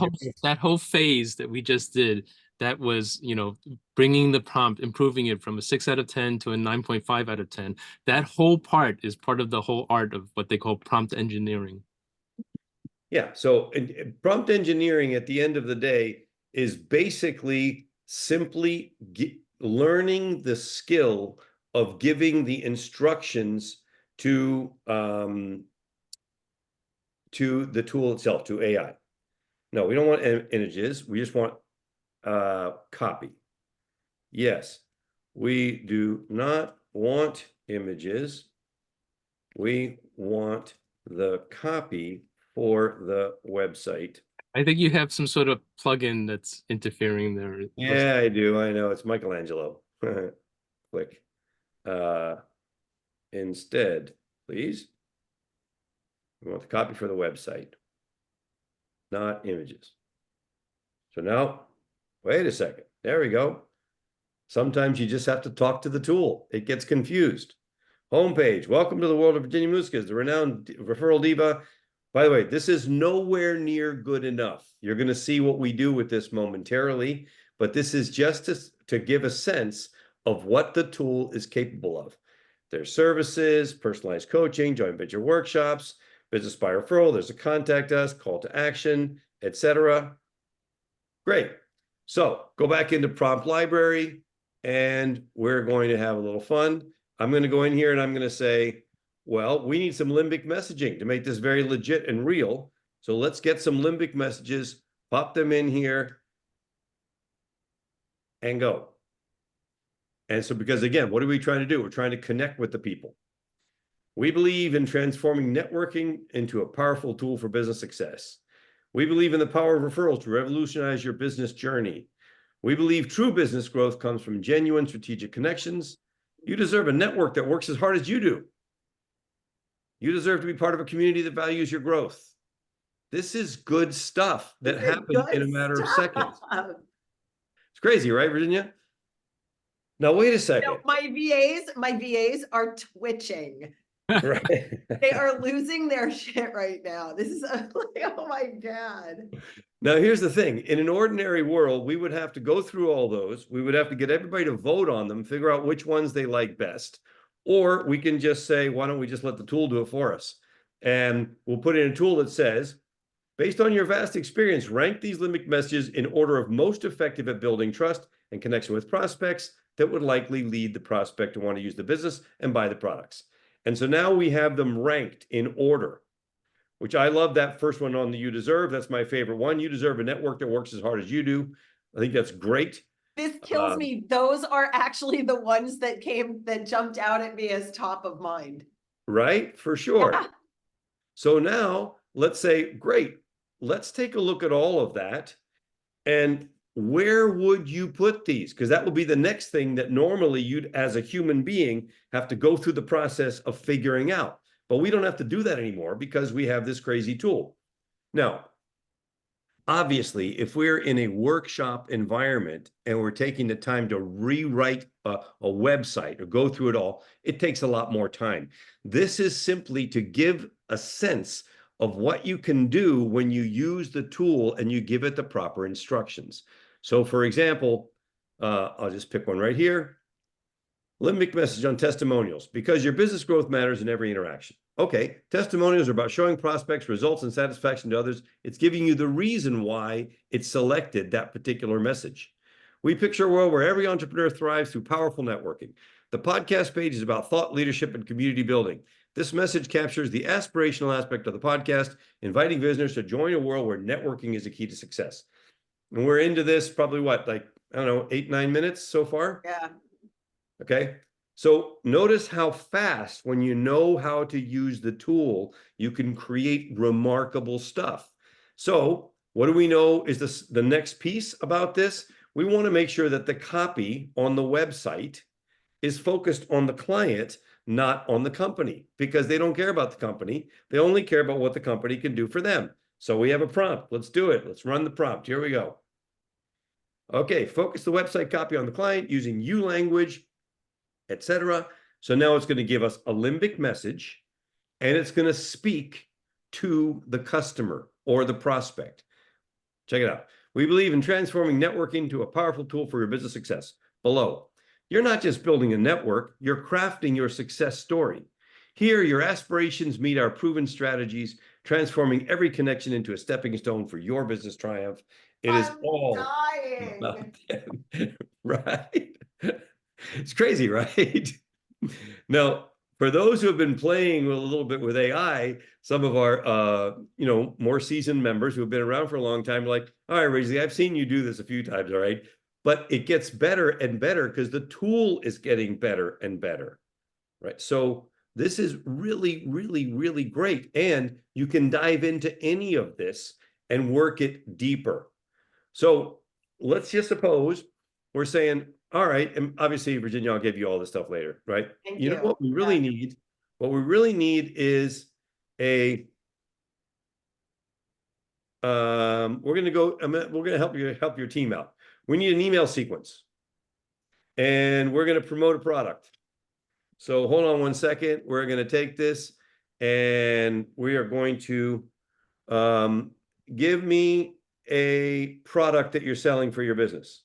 whole phase that we just did, that was, bringing the prompt, improving it from a 6 out of 10 to a 9.5 out of 10. That whole part is part of the whole art of what they call prompt engineering. Yeah. So prompt engineering at the end of the day is basically simply learning the skill of giving the instructions to the tool itself, to AI. No, we don't want images. We just want copy. Yes, we do not want images. We want the copy for the website. I think you have some sort of plugin that's interfering there. Yeah, I do. I know. It's Michelangelo. Click. Instead, please. We want the copy for the website, not images. So now, wait a second. There we go. Sometimes you just have to talk to the tool. It gets confused. Homepage. Welcome to the world of Virginia Musquez, the renowned referral diva. By the way, this is nowhere near good enough. You're going to see what we do with this momentarily, but this is just to give a sense of what the tool is capable of. There's services, personalized coaching, joint venture workshops, business by referral. There's a contact us, call to action, etc. Great. So go back into prompt library and we're going to have a little fun. I'm going to go in here and I'm going to say, Well, we need some limbic messaging to make this very legit and real. So let's get some limbic messages, pop them in here, and go. And so, because again, what are we trying to do? We're trying to connect with the people. We believe in transforming networking into a powerful tool for business success. We believe in the power of referrals to revolutionize your business journey. We believe true business growth comes from genuine strategic connections. You deserve a network that works as hard as you do. You deserve to be part of a community that values your growth. This is good stuff that This is happened in a good matter of seconds. stuff. It's crazy, right, Virginia? Now, wait a You second. know, my VAs are twitching. Right. They are losing their shit right now. This is like, oh my God. Now, here's the thing. In an ordinary world, we would have to go through all those. We would have to get everybody to vote on them, figure out which ones they like best. Or we can just say, why don't we just let the tool do it for us? And we'll put in a tool that says, based on your vast experience, rank these limbic messages in order of most effective at building trust and connection with prospects that would likely lead the prospect to want to use the business and buy the products. And so now we have them ranked in order, which I love that first one on the You Deserve. That's my favorite one. You deserve a network that works as hard as you do. I think that's great. This kills me. Those are actually the ones that jumped out at me as top of mind. Right? For sure. Yeah. So now let's say, great, let's take a look at all of that. And where would you put these? Because that will be the next thing that normally you'd, as a human being, have to go through the process of figuring out. But we don't have to do that anymore because we have this crazy tool. Now, obviously, if we're in a workshop environment and we're taking the time to rewrite a website or go through it all, it takes a lot more time. This is simply to give a sense of what you can do when you use the tool and you give it the proper instructions. So for example, I'll just pick one right here. Limbic message on testimonials, because your business growth matters in every interaction. Okay, testimonials are about showing prospects results and satisfaction to others. It's giving you the reason why it selected that particular message. We picture a world where every entrepreneur thrives through powerful networking. The podcast page is about thought leadership and community building. This message captures the aspirational aspect of the podcast, inviting visitors to join a world where networking is a key to success. And we're into this probably what, like, I don't know, 8-9 minutes so far? Yeah. Okay. So notice how fast, when you know how to use the tool, you can create remarkable stuff. So what do we know is this, the next piece about this? We want to make sure that the copy on the website is focused on the client, not on the company, because they don't care about the company. They only care about what the company can do for them. So we have a prompt. Let's do it. Let's run the prompt. Here we go. Okay, focus the website copy on the client using you language, etc. So now it's going to give us a limbic message, and it's going to speak to the customer or the prospect. Check it out. We believe in transforming networking to a powerful tool for your business success. Below, you're not just building a network, you're crafting your success story. Here, your aspirations meet our proven strategies, transforming every connection into a stepping stone for your business triumph. It is all dying. right. It's crazy, right? Now, for those who have been playing a little bit with AI, some of our, more seasoned members who have been around for a long time, like, all right, Risley, I've seen you do this a few times, all right? But it gets better and better because the tool is getting better and better, right? So this is really, really, really great. And you can dive into any of this and work it deeper. So let's just suppose we're saying, all right, and obviously, Virginia, I'll give you all this stuff later, right? Thank You know you. what we really need? What we really need is a we're going to help your team out. We need an email sequence, and we're going to promote a product. So hold on one second. We're going to take this, and we are going to give me a product that you're selling for your business.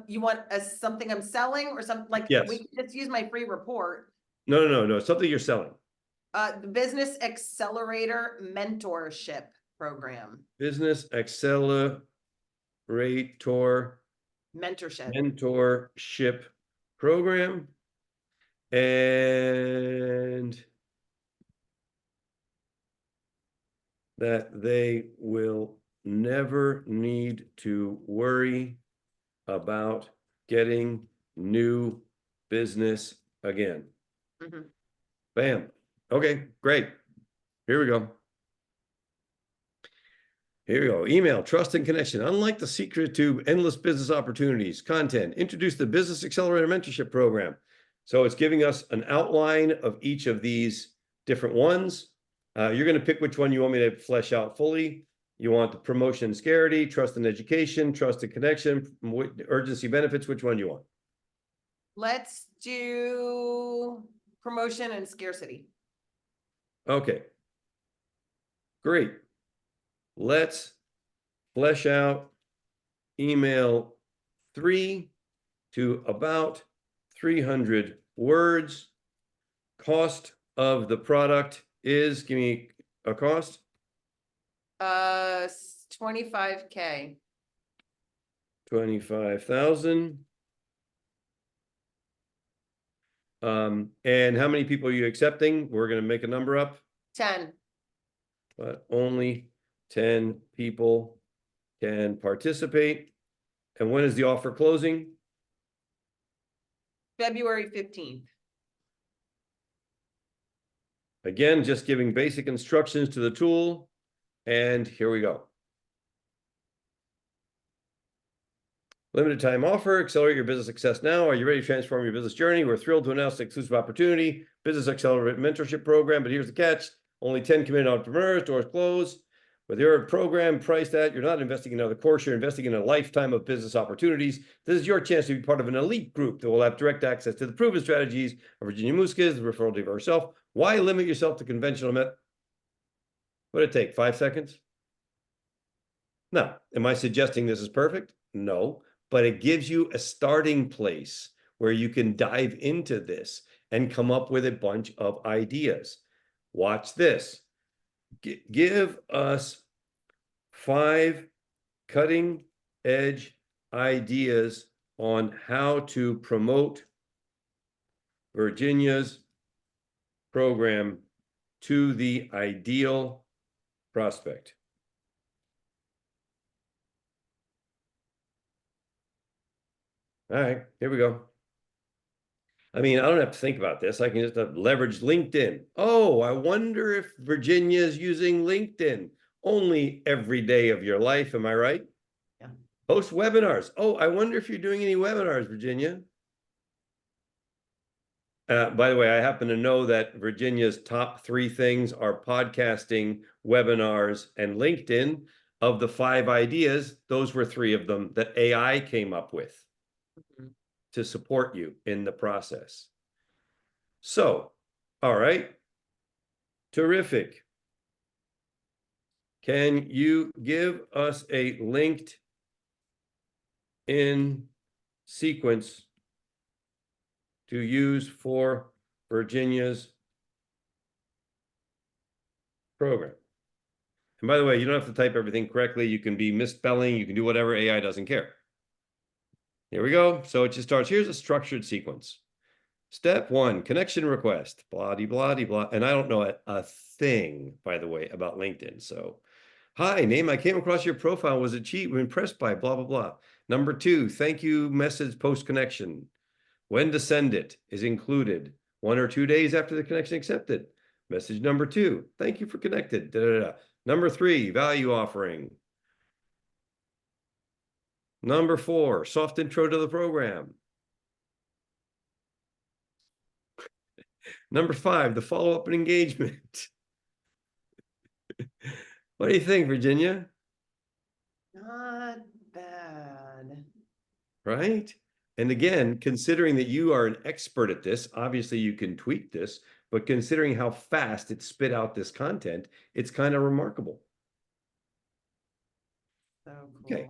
You want something I'm selling or something like, Yes. we can just use my free report. No. Something you're selling. The Business Accelerator Mentorship Program. Business Accelerator Mentorship Program. And that they will never need to worry about getting new business again. Mhm. Bam. Okay, great. Here we go. Here we go. Email, trust and connection. Unlike the secret to endless business opportunities, content, introduce the Business Accelerator Mentorship Program. So it's giving us an outline of each of these different ones. You're going to pick which one you want me to flesh out fully. You want the promotion and scarcity, trust and education, trust and connection, urgency benefits. Which one do you want? Let's do promotion and scarcity. Okay. Great. Let's flesh out email 3 to about 300 words. Cost of the product is, give me a cost. 25K. 25,000. And how many people are you accepting? We're going to make a number up, 10. but only 10 people can participate. And when is the offer closing? February 15th. Again, just giving basic instructions to the tool. And here we go. Limited time offer, accelerate your business success now. Are you ready to transform your business journey? We're thrilled to announce the exclusive opportunity, Business Accelerator Mentorship Program. But here's the catch. Only 10 committed entrepreneurs, doors closed. With your program priced at, you're not investing in another course, you're investing in a lifetime of business opportunities. This is your chance to be part of an elite group that will have direct access to the proven strategies of Virginia Muskiz, the referral to herself. Why limit yourself to conventional method? What did it take? 5 seconds? No. Am I suggesting this is perfect? No. But it gives you a starting place where you can dive into this and come up with a bunch of ideas. Watch this. Give us 5 cutting edge ideas on how to promote Virginia's program to the ideal prospect. All right, here we go. I mean, I don't have to think about this. I can just leverage LinkedIn. Oh, I wonder if Virginia is using LinkedIn only every day of your life. Am I right? Yeah. Host webinars. Oh, I wonder if you're doing any webinars, Virginia. By the way, I happen to know that Virginia's top 3 things are podcasting, webinars, and LinkedIn. Of the 5 ideas, those were 3 of them that AI came up with to support you in the process. So, all right. Terrific. Can you give us a linked in sequence to use for Virginia's program? And by the way, you don't have to type everything correctly. You can be misspelling. You can do whatever. AI doesn't care. Here we go. So it just starts. Here's a structured sequence. Step 1, connection request, blah, blah, blah. And I don't know a thing, by the way, about LinkedIn. So, hi, name, I came across your profile. Was it cheap? Impressed by blah, blah, blah. Number 2, thank you message post connection. When to send it is included. 1 or 2 days after the connection accepted. Message number 2, thank you for connected. Da, da, da. Number 3, value offering. Number 4, soft intro to the program. Number 5, the follow-up and engagement. What do you think, Virginia? Not bad. Right? And again, considering that you are an expert at this, obviously you can tweak this, but considering how fast it spit out this content, it's kind of remarkable. So cool. Okay.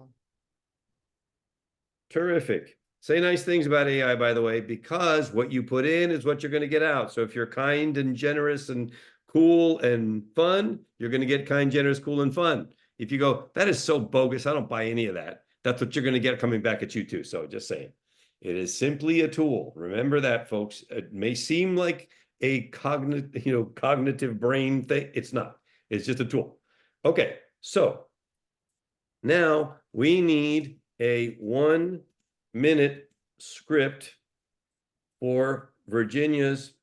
Terrific. Say nice things about AI, by the way, because what you put in is what you're going to get out. So if you're kind and generous and cool and fun, you're going to get kind, generous, cool, and fun. If you go, that is so bogus, I don't buy any of that. That's what you're going to get coming back at you too. So just saying, it is simply a tool. Remember that, folks. It may seem like a cognitive brain thing. It's not. It's just a tool. Okay, so now we need a 1-minute script for Virginia's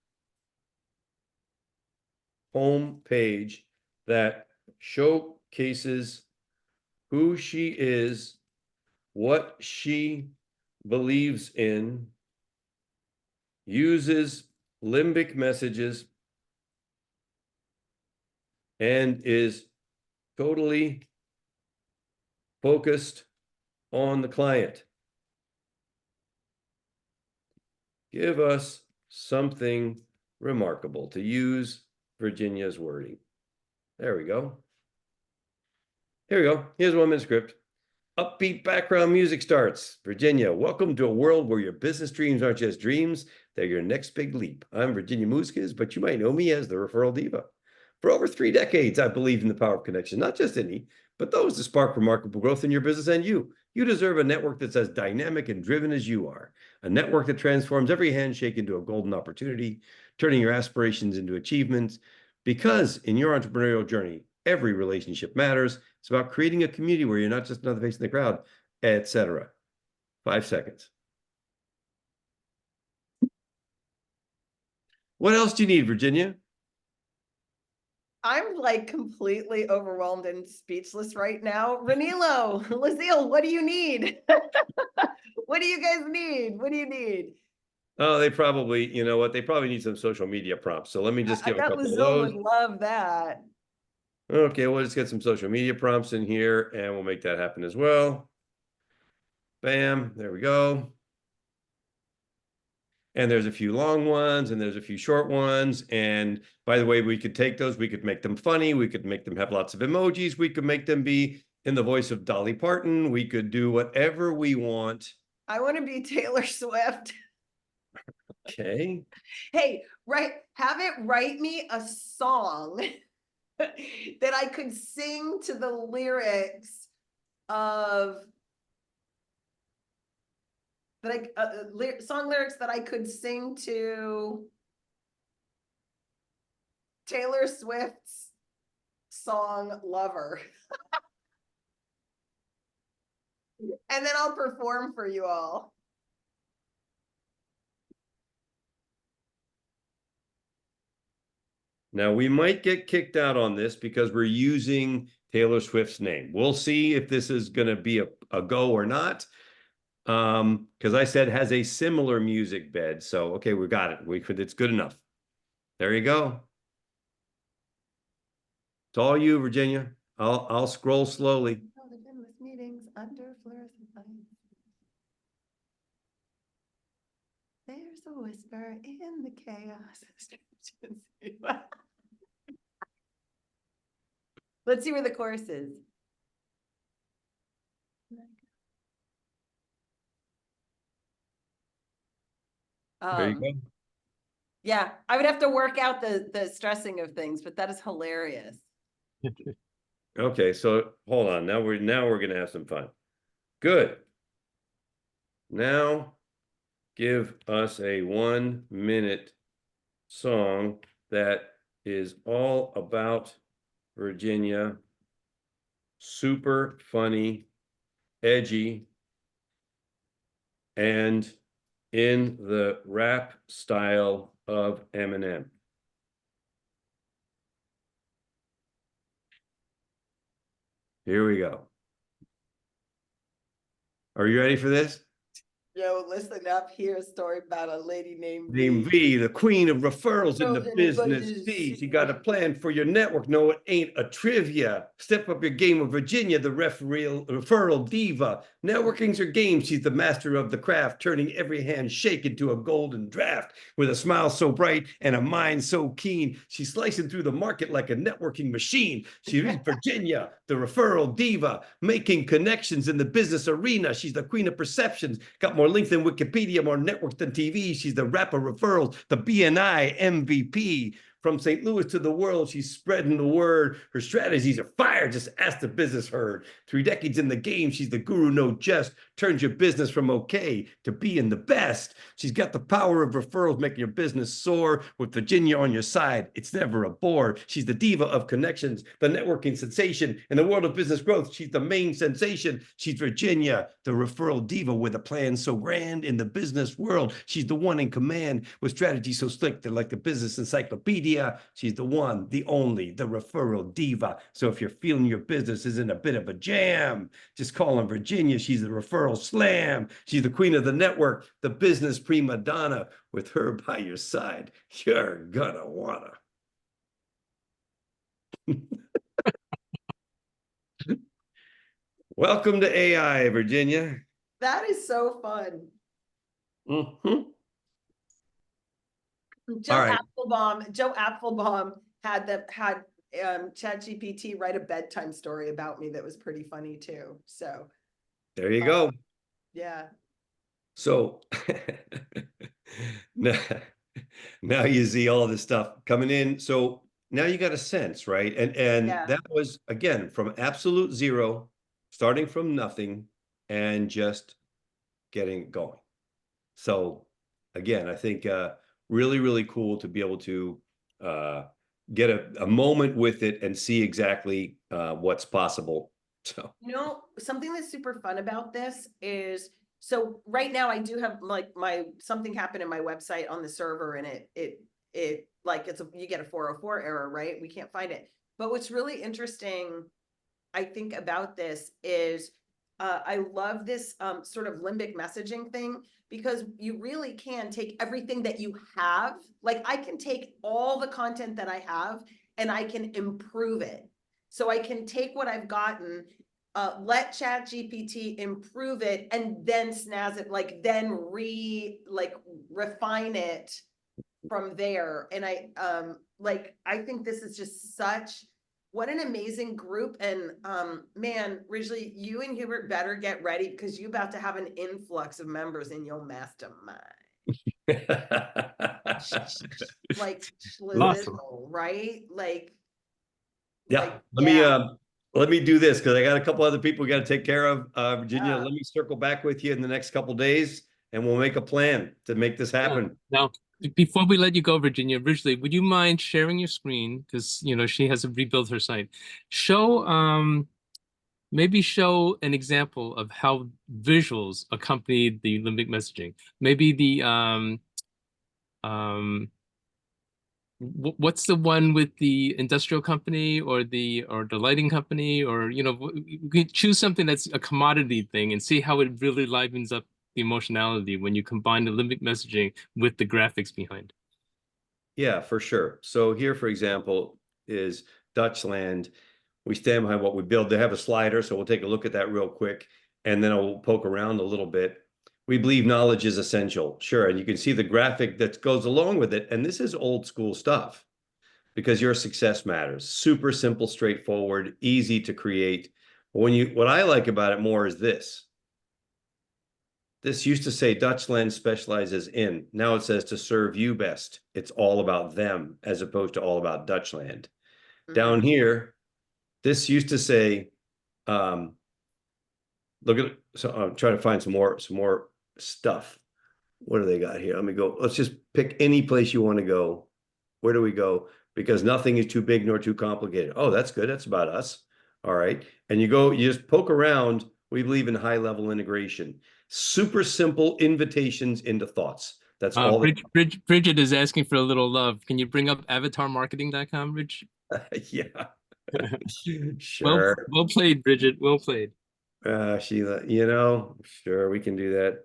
home page that showcases who she is, what she believes in, uses limbic messages, and is totally focused on the client. Give us something remarkable, to use Virginia's wording. There we go. Here we go. Here's 1-minute script. Upbeat background music starts. Virginia, welcome to a world where your business dreams aren't just dreams, they're your next big leap. I'm Virginia Muskis, but you might know me as the Referral Diva. For over 3 decades, I've believed in the power of connection, not just any, but those that spark remarkable growth in your business and you. You deserve a network that's as dynamic and driven as you are. A network that transforms every handshake into a golden opportunity, turning your aspirations into achievements. Because in your entrepreneurial journey, every relationship matters. It's about creating a community where you're not just another face in the crowd, etc. 5 seconds. What else do you need, Virginia? I'm like completely overwhelmed and speechless right now. Ranilo, Lazille, what do you need? What do you guys need? What do you need? Oh, they probably, you know what? They probably need some social media prompts. So let me just I give a bet couple of Lazille those. would love that. Okay, we'll just get some social media prompts in here and we'll make that happen as well. Bam, there we go. And there's a few long ones and there's a few short ones. And by the way, we could take those, we could make them funny, we could make them have lots of emojis, we could make them be in the voice of Dolly Parton, we could do whatever we want. I want to be Taylor Swift. Okay. Hey, have it write me a song that I could sing to the lyrics of song lyrics that I could sing to Taylor Swift's song Lover. And then I'll perform for you all. Now we might get kicked out on this because we're using Taylor Swift's name. We'll see if this is going to be a go or not. Because I said has a similar music bed. So, okay, we got it. It's good enough. There you go. It's all you, Virginia. I'll scroll slowly. The endless meetings under fluorescent lights. There's a whisper in the chaos. Let's see where the chorus is. There you go. Yeah, I would have to work out the stressing of things, but that is hilarious. Okay, so hold on. Now we're gonna have some fun. Good. Now give us a 1-minute song that is all about Virginia. Super funny, edgy, and in the rap style of Eminem. Here we go. Are you ready for this? Yo, listen up. Here's a story about a lady named Named V, the queen of referrals in the Referrals in the business. business. V, she got a plan for your network. No, it ain't a trivia. Step up your game with Virginia, the referral diva. Networking's her game. She's the master of the craft, turning every handshake into a golden draft. With a smile so bright and a mind so keen, she's slicing through the market like a networking machine. She's Virginia, the referral diva, making connections in the business arena. She's the queen of perceptions. Got more links than Wikipedia, more networks than TV. She's the rapper referrals, the BNI MVP. From St. Louis to the world, she's spreading the word. Her strategies are fire. Just ask the business herd. 3 decades in the game, she's the guru, no jest. turns your business from okay to being the best. She's got the power of referrals, making your business soar. With Virginia on your side, it's never a bore. She's the diva of connections, the networking sensation. In the world of business growth, she's the main sensation. She's Virginia, the referral diva with a plan so grand in the business world. She's the one in command with strategy so slick they're like the business encyclopedia. She's the one, the only, the referral diva. So if you're feeling your business is in a bit of a jam, just call on Virginia. She's the referral slam. She's the queen of the network, the business prima donna. With her by your side, you're gonna wanna. Welcome to AI, Virginia. That is so fun. Mhm. Joe All right. Applebaum had ChatGPT write a bedtime story about me that was pretty funny too. So There you go. yeah. So now, now you see all this stuff coming in. So now you got a sense, right? And Yeah. that was, again, from absolute zero, starting from nothing and just getting going. So again, I think really, really cool to be able to get a moment with it and see exactly what's possible. So You know, something that's super fun about this is, so right now I do have like something happened in my website on the server, and it like you get a 404 error, right? We can't find it. But what's really interesting, I think, about this is I love this sort of limbic messaging thing, because you really can take everything that you have. Like I can take all the content that I have and I can improve it. So I can take what I've gotten, let ChatGPT improve it, and then snazz it, like then refine it from there. And I think this is just what an amazing group. And man, Ridgely, you and Hubert better get ready, because you're about to have an influx of members in your mastermind. Like Awesome. right? Like, yeah, let me do this, because I got a couple other people we got to take care of. Virginia, let me circle back with you in the next couple days, and we'll make a plan to make this happen. Now, before we let you go, Virginia, Ridgely, would you mind sharing your screen? Because she has to rebuild her site. Maybe show an example of how visuals accompany the limbic messaging. Maybe what's the one with the industrial company or the lighting company, or we can choose something that's a commodity thing and see how it really livens up the emotionality when you combine the limbic messaging with the graphics behind. Yeah, for sure. So here, for example, is Dutchland. We stand behind what we build. They have a slider, so we'll take a look at that real quick, and then I'll poke around a little bit. We believe knowledge is essential. Sure, and you can see the graphic that goes along with it. And this is old school stuff, because your success matters. Super simple, straightforward, easy to create. What I like about it more is this. This used to say Dutchland specializes in. Now it says to serve you best. It's all about them as opposed to all about Dutchland. Down here, this used to say, look at, so I'm trying to find some more stuff. What do they got here? Let me go. Let's just pick any place you want to go. Where do we go? Because nothing is too big nor too complicated. Oh, that's good. That's about us. All right. And you just poke around. We believe in high level integration. Super simple invitations into thoughts. That's all. Bridget is asking for a little love. Can you bring up avatarmarketing.com, Rich? Yeah. Sure. Well played, Bridget. Well played. Sheila, sure, we can do that.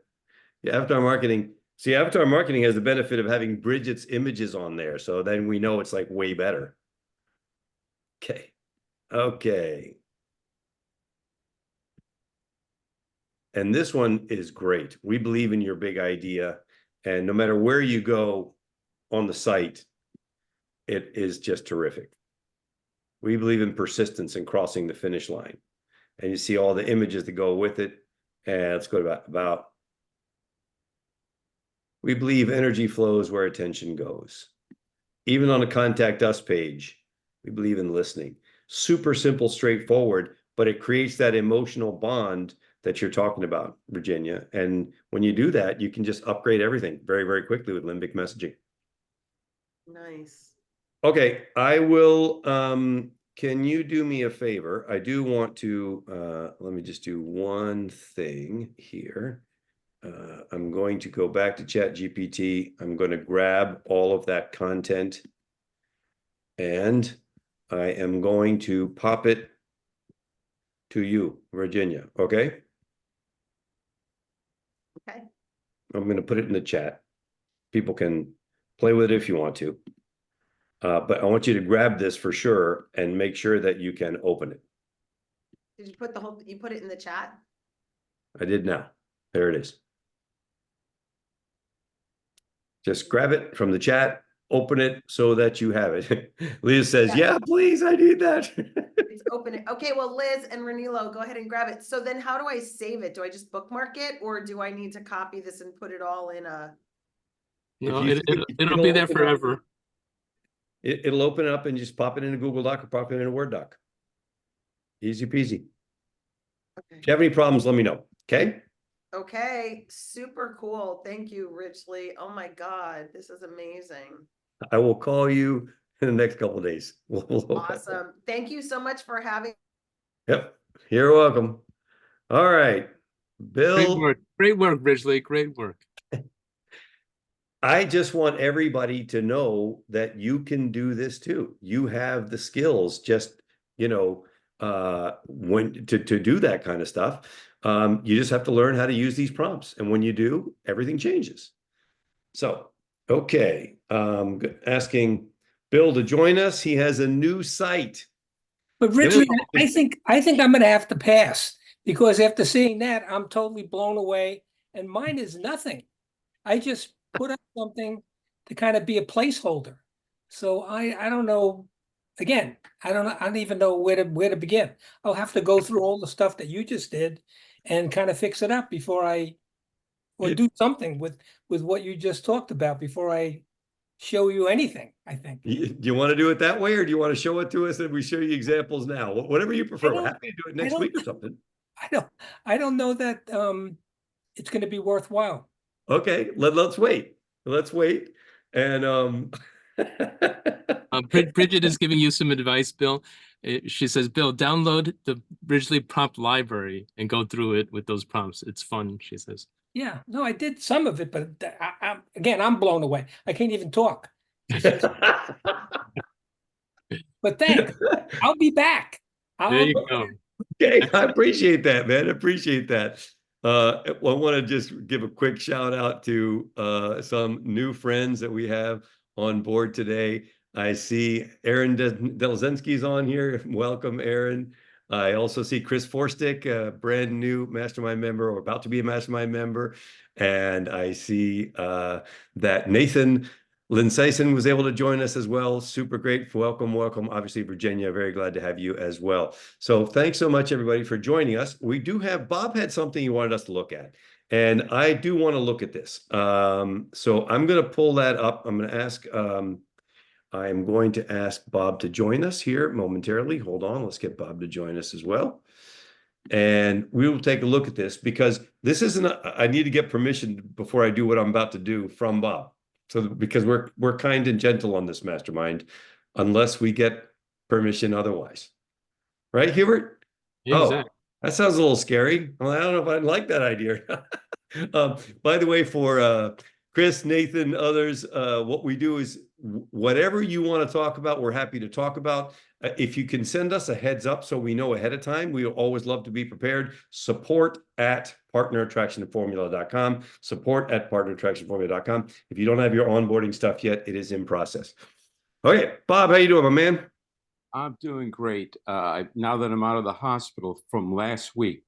Yeah, avatar marketing. See, avatar marketing has the benefit of having Bridget's images on there. So then we know it's like way better. Okay. Okay. And this one is great. We believe in your big idea. And no matter where you go on the site, it is just terrific. We believe in persistence and crossing the finish line. And you see all the images that go with it. And let's go to about. We believe energy flows where attention goes. Even on a contact us page, we believe in listening. Super simple, straightforward, but it creates that emotional bond that you're talking about, Virginia. And when you do that, you can just upgrade everything very, very quickly with Limbic messaging. Nice. Okay, I will, can you do me a favor? I do want to, let me just do one thing here. I'm going to go back to ChatGPT. I'm going to grab all of that content and I am going to pop it to you, Virginia, okay? Okay. I'm going to put it in the chat. People can play with it if you want to. But I want you to grab this for sure and make sure that you can open it. Did you put you put it in the chat? I did now. There it is. Just grab it from the chat, open it so that you have it. Liz says, yeah, please, I need that. Please open it. Okay, well, Liz and Ranilo, go ahead and grab it. So then how do I save it? Do I just bookmark it or do I need to copy this and put it all in a? No, you- it'll be there forever. It'll open up and just pop it in a Google Doc or pop it in a Word doc. Easy peasy. Okay. If you have any problems, let me know. Okay. Okay, super cool. Thank you, Richly. Oh my God, this is amazing. I will call you in the next couple of days. Awesome. Thank you so much for having. Yep. You're welcome. All right. Bill. Great work, Ridgely. Great work. I just want everybody to know that you can do this too. You have the skills, just, you know, when to do that kind of stuff. You just have to learn how to use these prompts. And when you do, everything changes. So, okay. Asking Bill to join us. He has a new site. But Richard, I think I'm going to have to pass because after seeing that, I'm totally blown away. And mine is nothing. I just put up something to kind of be a placeholder. So I don't know. Again, I don't even know where to begin. I'll have to go through all the stuff that you just did and kind of fix it up before or do something with what you just talked about before I show you anything, I think. Do you want to do it that way, or do you want to show it to us and we show you examples now? Whatever you prefer. We're happy to do it next week or something. I don't know that it's going to be worthwhile. Okay, let's wait. Let's wait. And Bridget is giving you some advice, Bill. She says, Bill, download the Ridgely prompt library and go through it with those prompts. It's fun, she says. Yeah, no, I did some of it, but I'm blown away. I can't even talk. But thanks. I'll be back. There you go. Okay, I appreciate that, man. I appreciate that. I want to just give a quick shout out to some new friends that we have on board today. I see Aaron Delzensky's on here. Welcome, Aaron. I also see Chris Forstick, a brand new mastermind member or about to be a mastermind member. And I see that Nathan Linsason was able to join us as well. Super great. Welcome. Obviously, Virginia, very glad to have you as well. So thanks so much, everybody, for joining us. We do have, Bob had something he wanted us to look at. And I do want to look at this. So I'm going to pull that up. I'm going to ask Bob to join us here momentarily. Hold on. Let's get Bob to join us as well. And we will take a look at this because this isn't, I need to get permission before I do what I'm about to do from Bob. So because we're kind and gentle on this mastermind, unless we get permission otherwise. Right, Hubert? Yeah, exactly. That sounds a little scary. Well, I don't know if I'd like that idea. By the way, for Chris, Nathan, others, what we do is whatever you want to talk about, we're happy to talk about. If you can send us a heads up so we know ahead of time, we always love to be prepared. Support@partnerattractionformula.com. Support@partnerattractionformula.com. If you don't have your onboarding stuff yet, it is in process. Okay, Bob, how you doing, my man? I'm doing great. Now that I'm out of the hospital from last week.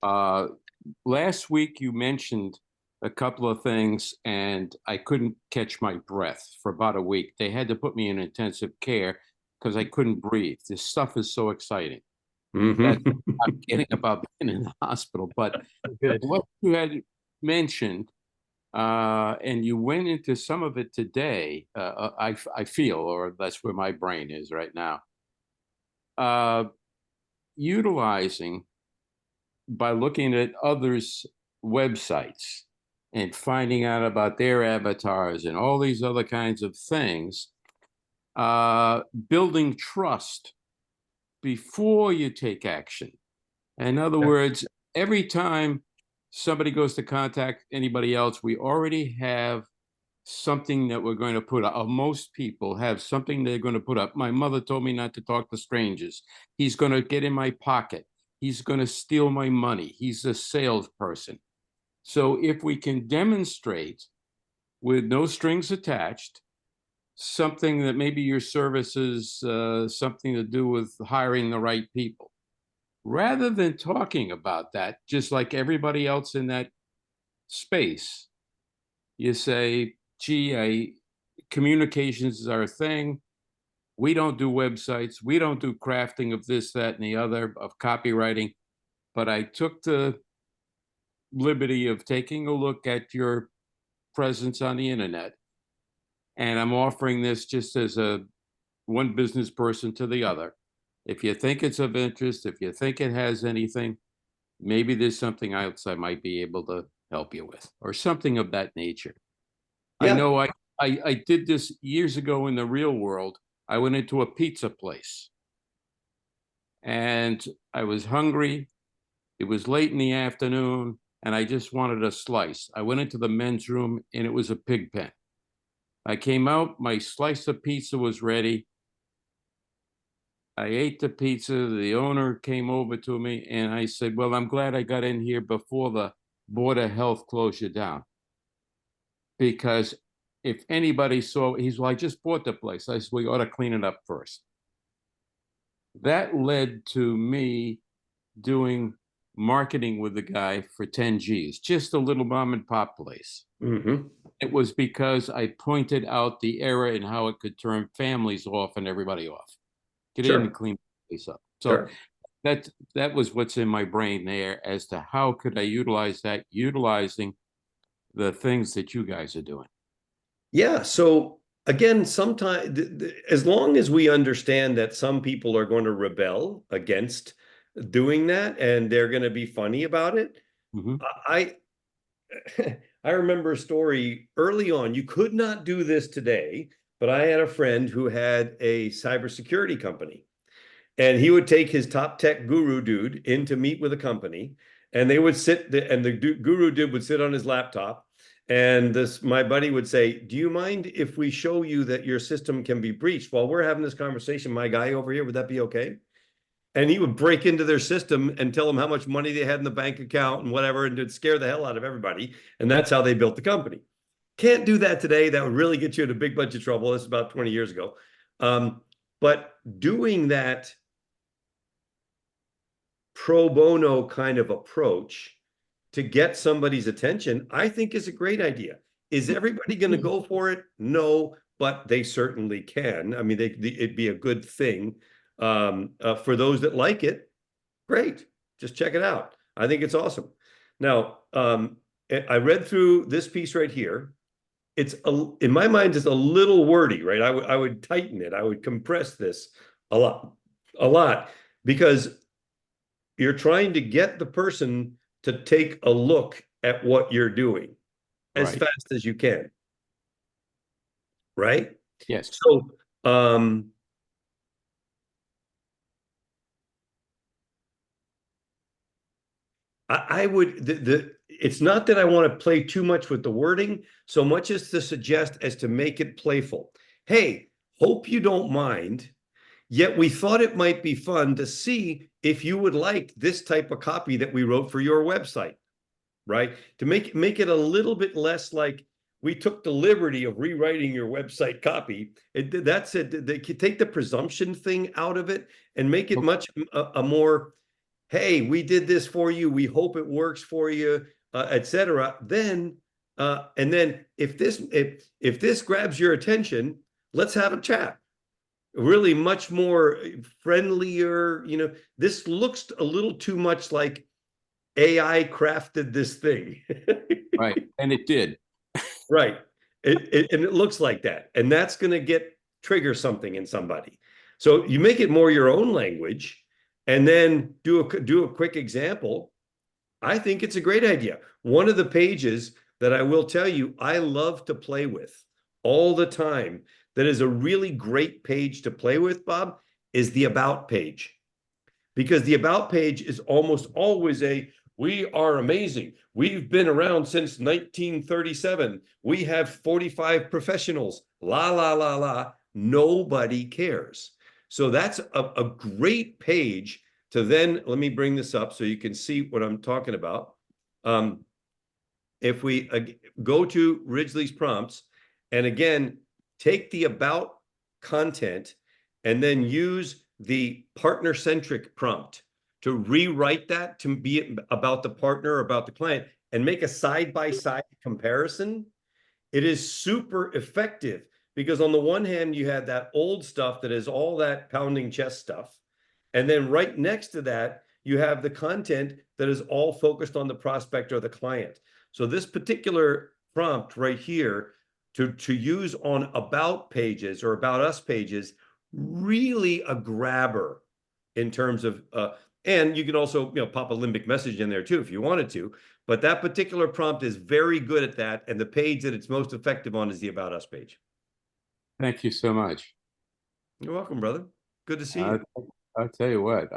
Last week you mentioned a couple of things and I couldn't catch my breath for about a week. They had to put me in intensive care because I couldn't breathe. This stuff is so exciting. That I'm kidding about being in the hospital, but what you had mentioned, and you went into some of it today, I feel, or that's where my brain is right now, utilizing by looking at others' websites and finding out about their avatars and all these other kinds of things, building trust before you take action. In other words, every time somebody goes to contact anybody else, we already have something that we're going to put up. Most people have something they're going to put up. My mother told me not to talk to strangers. He's going to get in my pocket. He's going to steal my money. He's a salesperson. So if we can demonstrate with no strings attached, something that maybe your services, something to do with hiring the right people, rather than talking about that, just like everybody else in that space, you say, gee, communications is our thing. We don't do websites. We don't do crafting of this, that, and the other, of copywriting. But I took the liberty of taking a look at your presence on the internet. And I'm offering this just as a one business person to the other. If you think it's of interest, if you think it has anything, maybe there's something else I might be able to help you with, or something of that nature. Yeah. I know I did this years ago in the real world. I went into a pizza place and I was hungry. It was late in the afternoon and I just wanted a slice. I went into the men's room and it was a pig pen. I came out, my slice of pizza was ready. I ate the pizza. The owner came over to me and I said, well, I'm glad I got in here before the Board of Health closed you down. Because if anybody saw, he's, well, I just bought the place. I said, we ought to clean it up first. That led to me doing marketing with the guy for 10 G's, just a little mom and pop place. Mm-hmm. It was because I pointed out the error in how it could turn families off and everybody off. Get in and clean the place up. So that was what's in my brain there as to how could I utilize that, utilizing the things that you guys are doing. Yeah. So again, sometimes as long as we understand that some people are going to rebel against doing that and they're going to be funny about it. Mm-hmm. I remember a story early on. You could not do this today, but I had a friend who had a cybersecurity company. And he would take his top tech guru dude in to meet with a company, and they would sit, and the guru dude would sit on his laptop, and my buddy would say, do you mind if we show you that your system can be breached? While we're having this conversation, my guy over here, would that be okay? And he would break into their system and tell them how much money they had in the bank account and whatever, and it'd scare the hell out of everybody. And that's how they built the company. Can't do that today. That would really get you in a big bunch of trouble. This is about 20 years ago. But doing that pro bono kind of approach to get somebody's attention, I think is a great idea. Is everybody going to go for it? No, but they certainly can. I mean, it'd be a good thing. For those that like it, great. Just check it out. I think it's awesome. Now, I read through this piece right here. It's in my mind, it's a little wordy, right? I would tighten it. I would compress this a lot, because you're trying to get the person to take a look at what you're doing as fast as you can. Right? Yes. So, I would, it's not that I want to play too much with the wording, so much as to suggest as to make it playful. Hey, hope you don't mind. Yet we thought it might be fun to see if you would like this type of copy that we wrote for your website, right? To make it a little bit less like we took the liberty of rewriting your website copy. That's it. They could take the presumption thing out of it and make it much a more, hey, we did this for you. We hope it works for you, etc. Then, and then if this grabs your attention, let's have a chat. Really much more friendlier. You know, this looks a little too much like AI crafted this thing. Right. And it did. Right. And it looks like that. And that's going to trigger something in somebody. So you make it more your own language, and then do a quick example I think it's a great idea. One of the pages that I will tell you I love to play with all the time, that is a really great page to play with, Bob, is the About page. Because the About page is almost always we are amazing. We've been around since 1937. We have 45 professionals. La, la, la, la. Nobody cares. So that's a great page to then, let me bring this up so you can see what I'm talking about. If we go to Ridgely's prompts, and again, take the About content and then use the partner-centric prompt to rewrite that to be about the partner, about the client, and make a side-by-side comparison. It is super effective because on the one hand, you have that old stuff that is all that pounding chest stuff. And then right next to that, you have the content that is all focused on the prospect or the client. So this particular prompt right here to use on About pages or About Us pages, really a grabber in terms of, and you can also, pop a limbic message in there too, if you wanted to, but that particular prompt is very good at that. And the page that it's most effective on is the About Us page. Thank you so much. You're welcome, brother. Good to see you. I'll tell you what,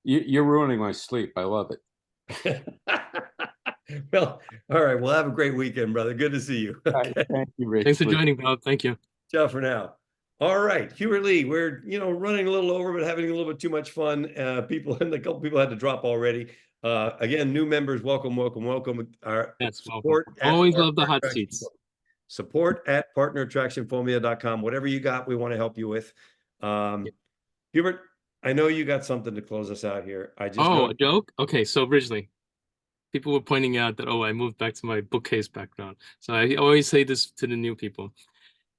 you're ruining my sleep. I love it. Well, all right. Well, have a great weekend, brother. Good to see you. Thank you, Rich. Thanks for joining, Bob. Thank you. Ciao for now. All right, Hubert Lee, we're running a little over, but having a little bit too much fun. A couple people had to drop already. Again, new members, welcome. Our Yes, support welcome. Always love the Partner hot Attraction seats. Formula. Support at partnerattractionformula.com. Whatever you got, we want to help you with. Hubert, I know you got something to close us out here. I just know. A joke? Okay, so originally, people were pointing out that, I moved back to my bookcase background. So I always say this to the new people.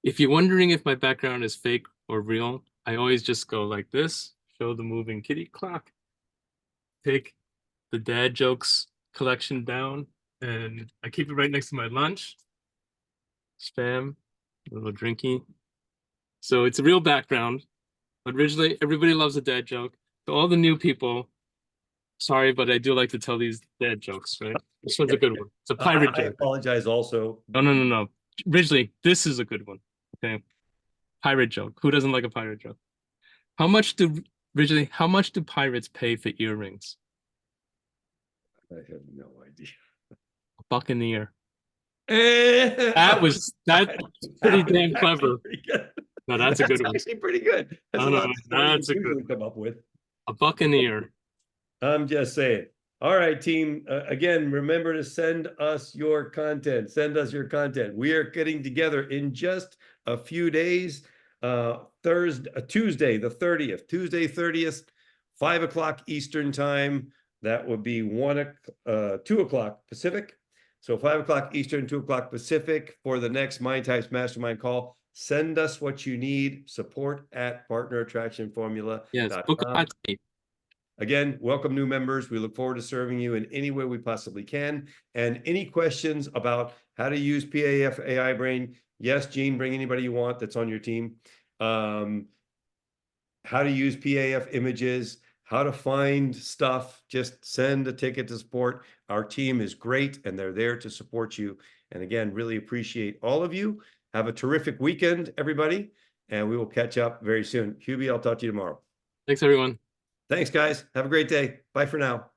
If you're wondering if my background is fake or real, I always just go like this, show the moving kitty clock, take the dad jokes collection down, and I keep it right next to my lunch. Spam, a little drinky. So it's a real background. But originally, everybody loves a dad joke. So all the new people, sorry, but I do like to tell these dad jokes, right? This one's a good one. It's a pirate I joke. apologize also. No. Originally, this is a good one. Okay. Pirate joke. Who doesn't like a pirate joke? How much do pirates pay for earrings? I have no idea. $1 in the ear. That's That's pretty damn clever. No, that's a good one. Actually pretty good. That's No, a lot no, of stuff that's you a good usually come up with. $1 in the ear. I'm just saying. All right, team. Again, remember to send us your content. Send us your content. We are getting together in just a few days. Tuesday, the 30th. Tuesday, 30th, 5 o'clock Eastern time. That would be 2 o'clock Pacific. So 5 o'clock Eastern, 2 o'clock Pacific for the next Mind Types Mastermind call. Send us what you need. Support at partnerattractionformula.com. Yes, book a hot seat. Again, welcome new members. We look forward to serving you in any way we possibly can. And any questions about how to use PAF AI Brain, yes, Gene, bring anybody you want that's on your team. How to use PAF images, how to find stuff, just send a ticket to support. Our team is great and they're there to support you. And again, really appreciate all of you. Have a terrific weekend, everybody. And we will catch up very soon. Hubie, I'll talk to you tomorrow. Thanks, everyone. Thanks, guys. Have a great day. Bye for now.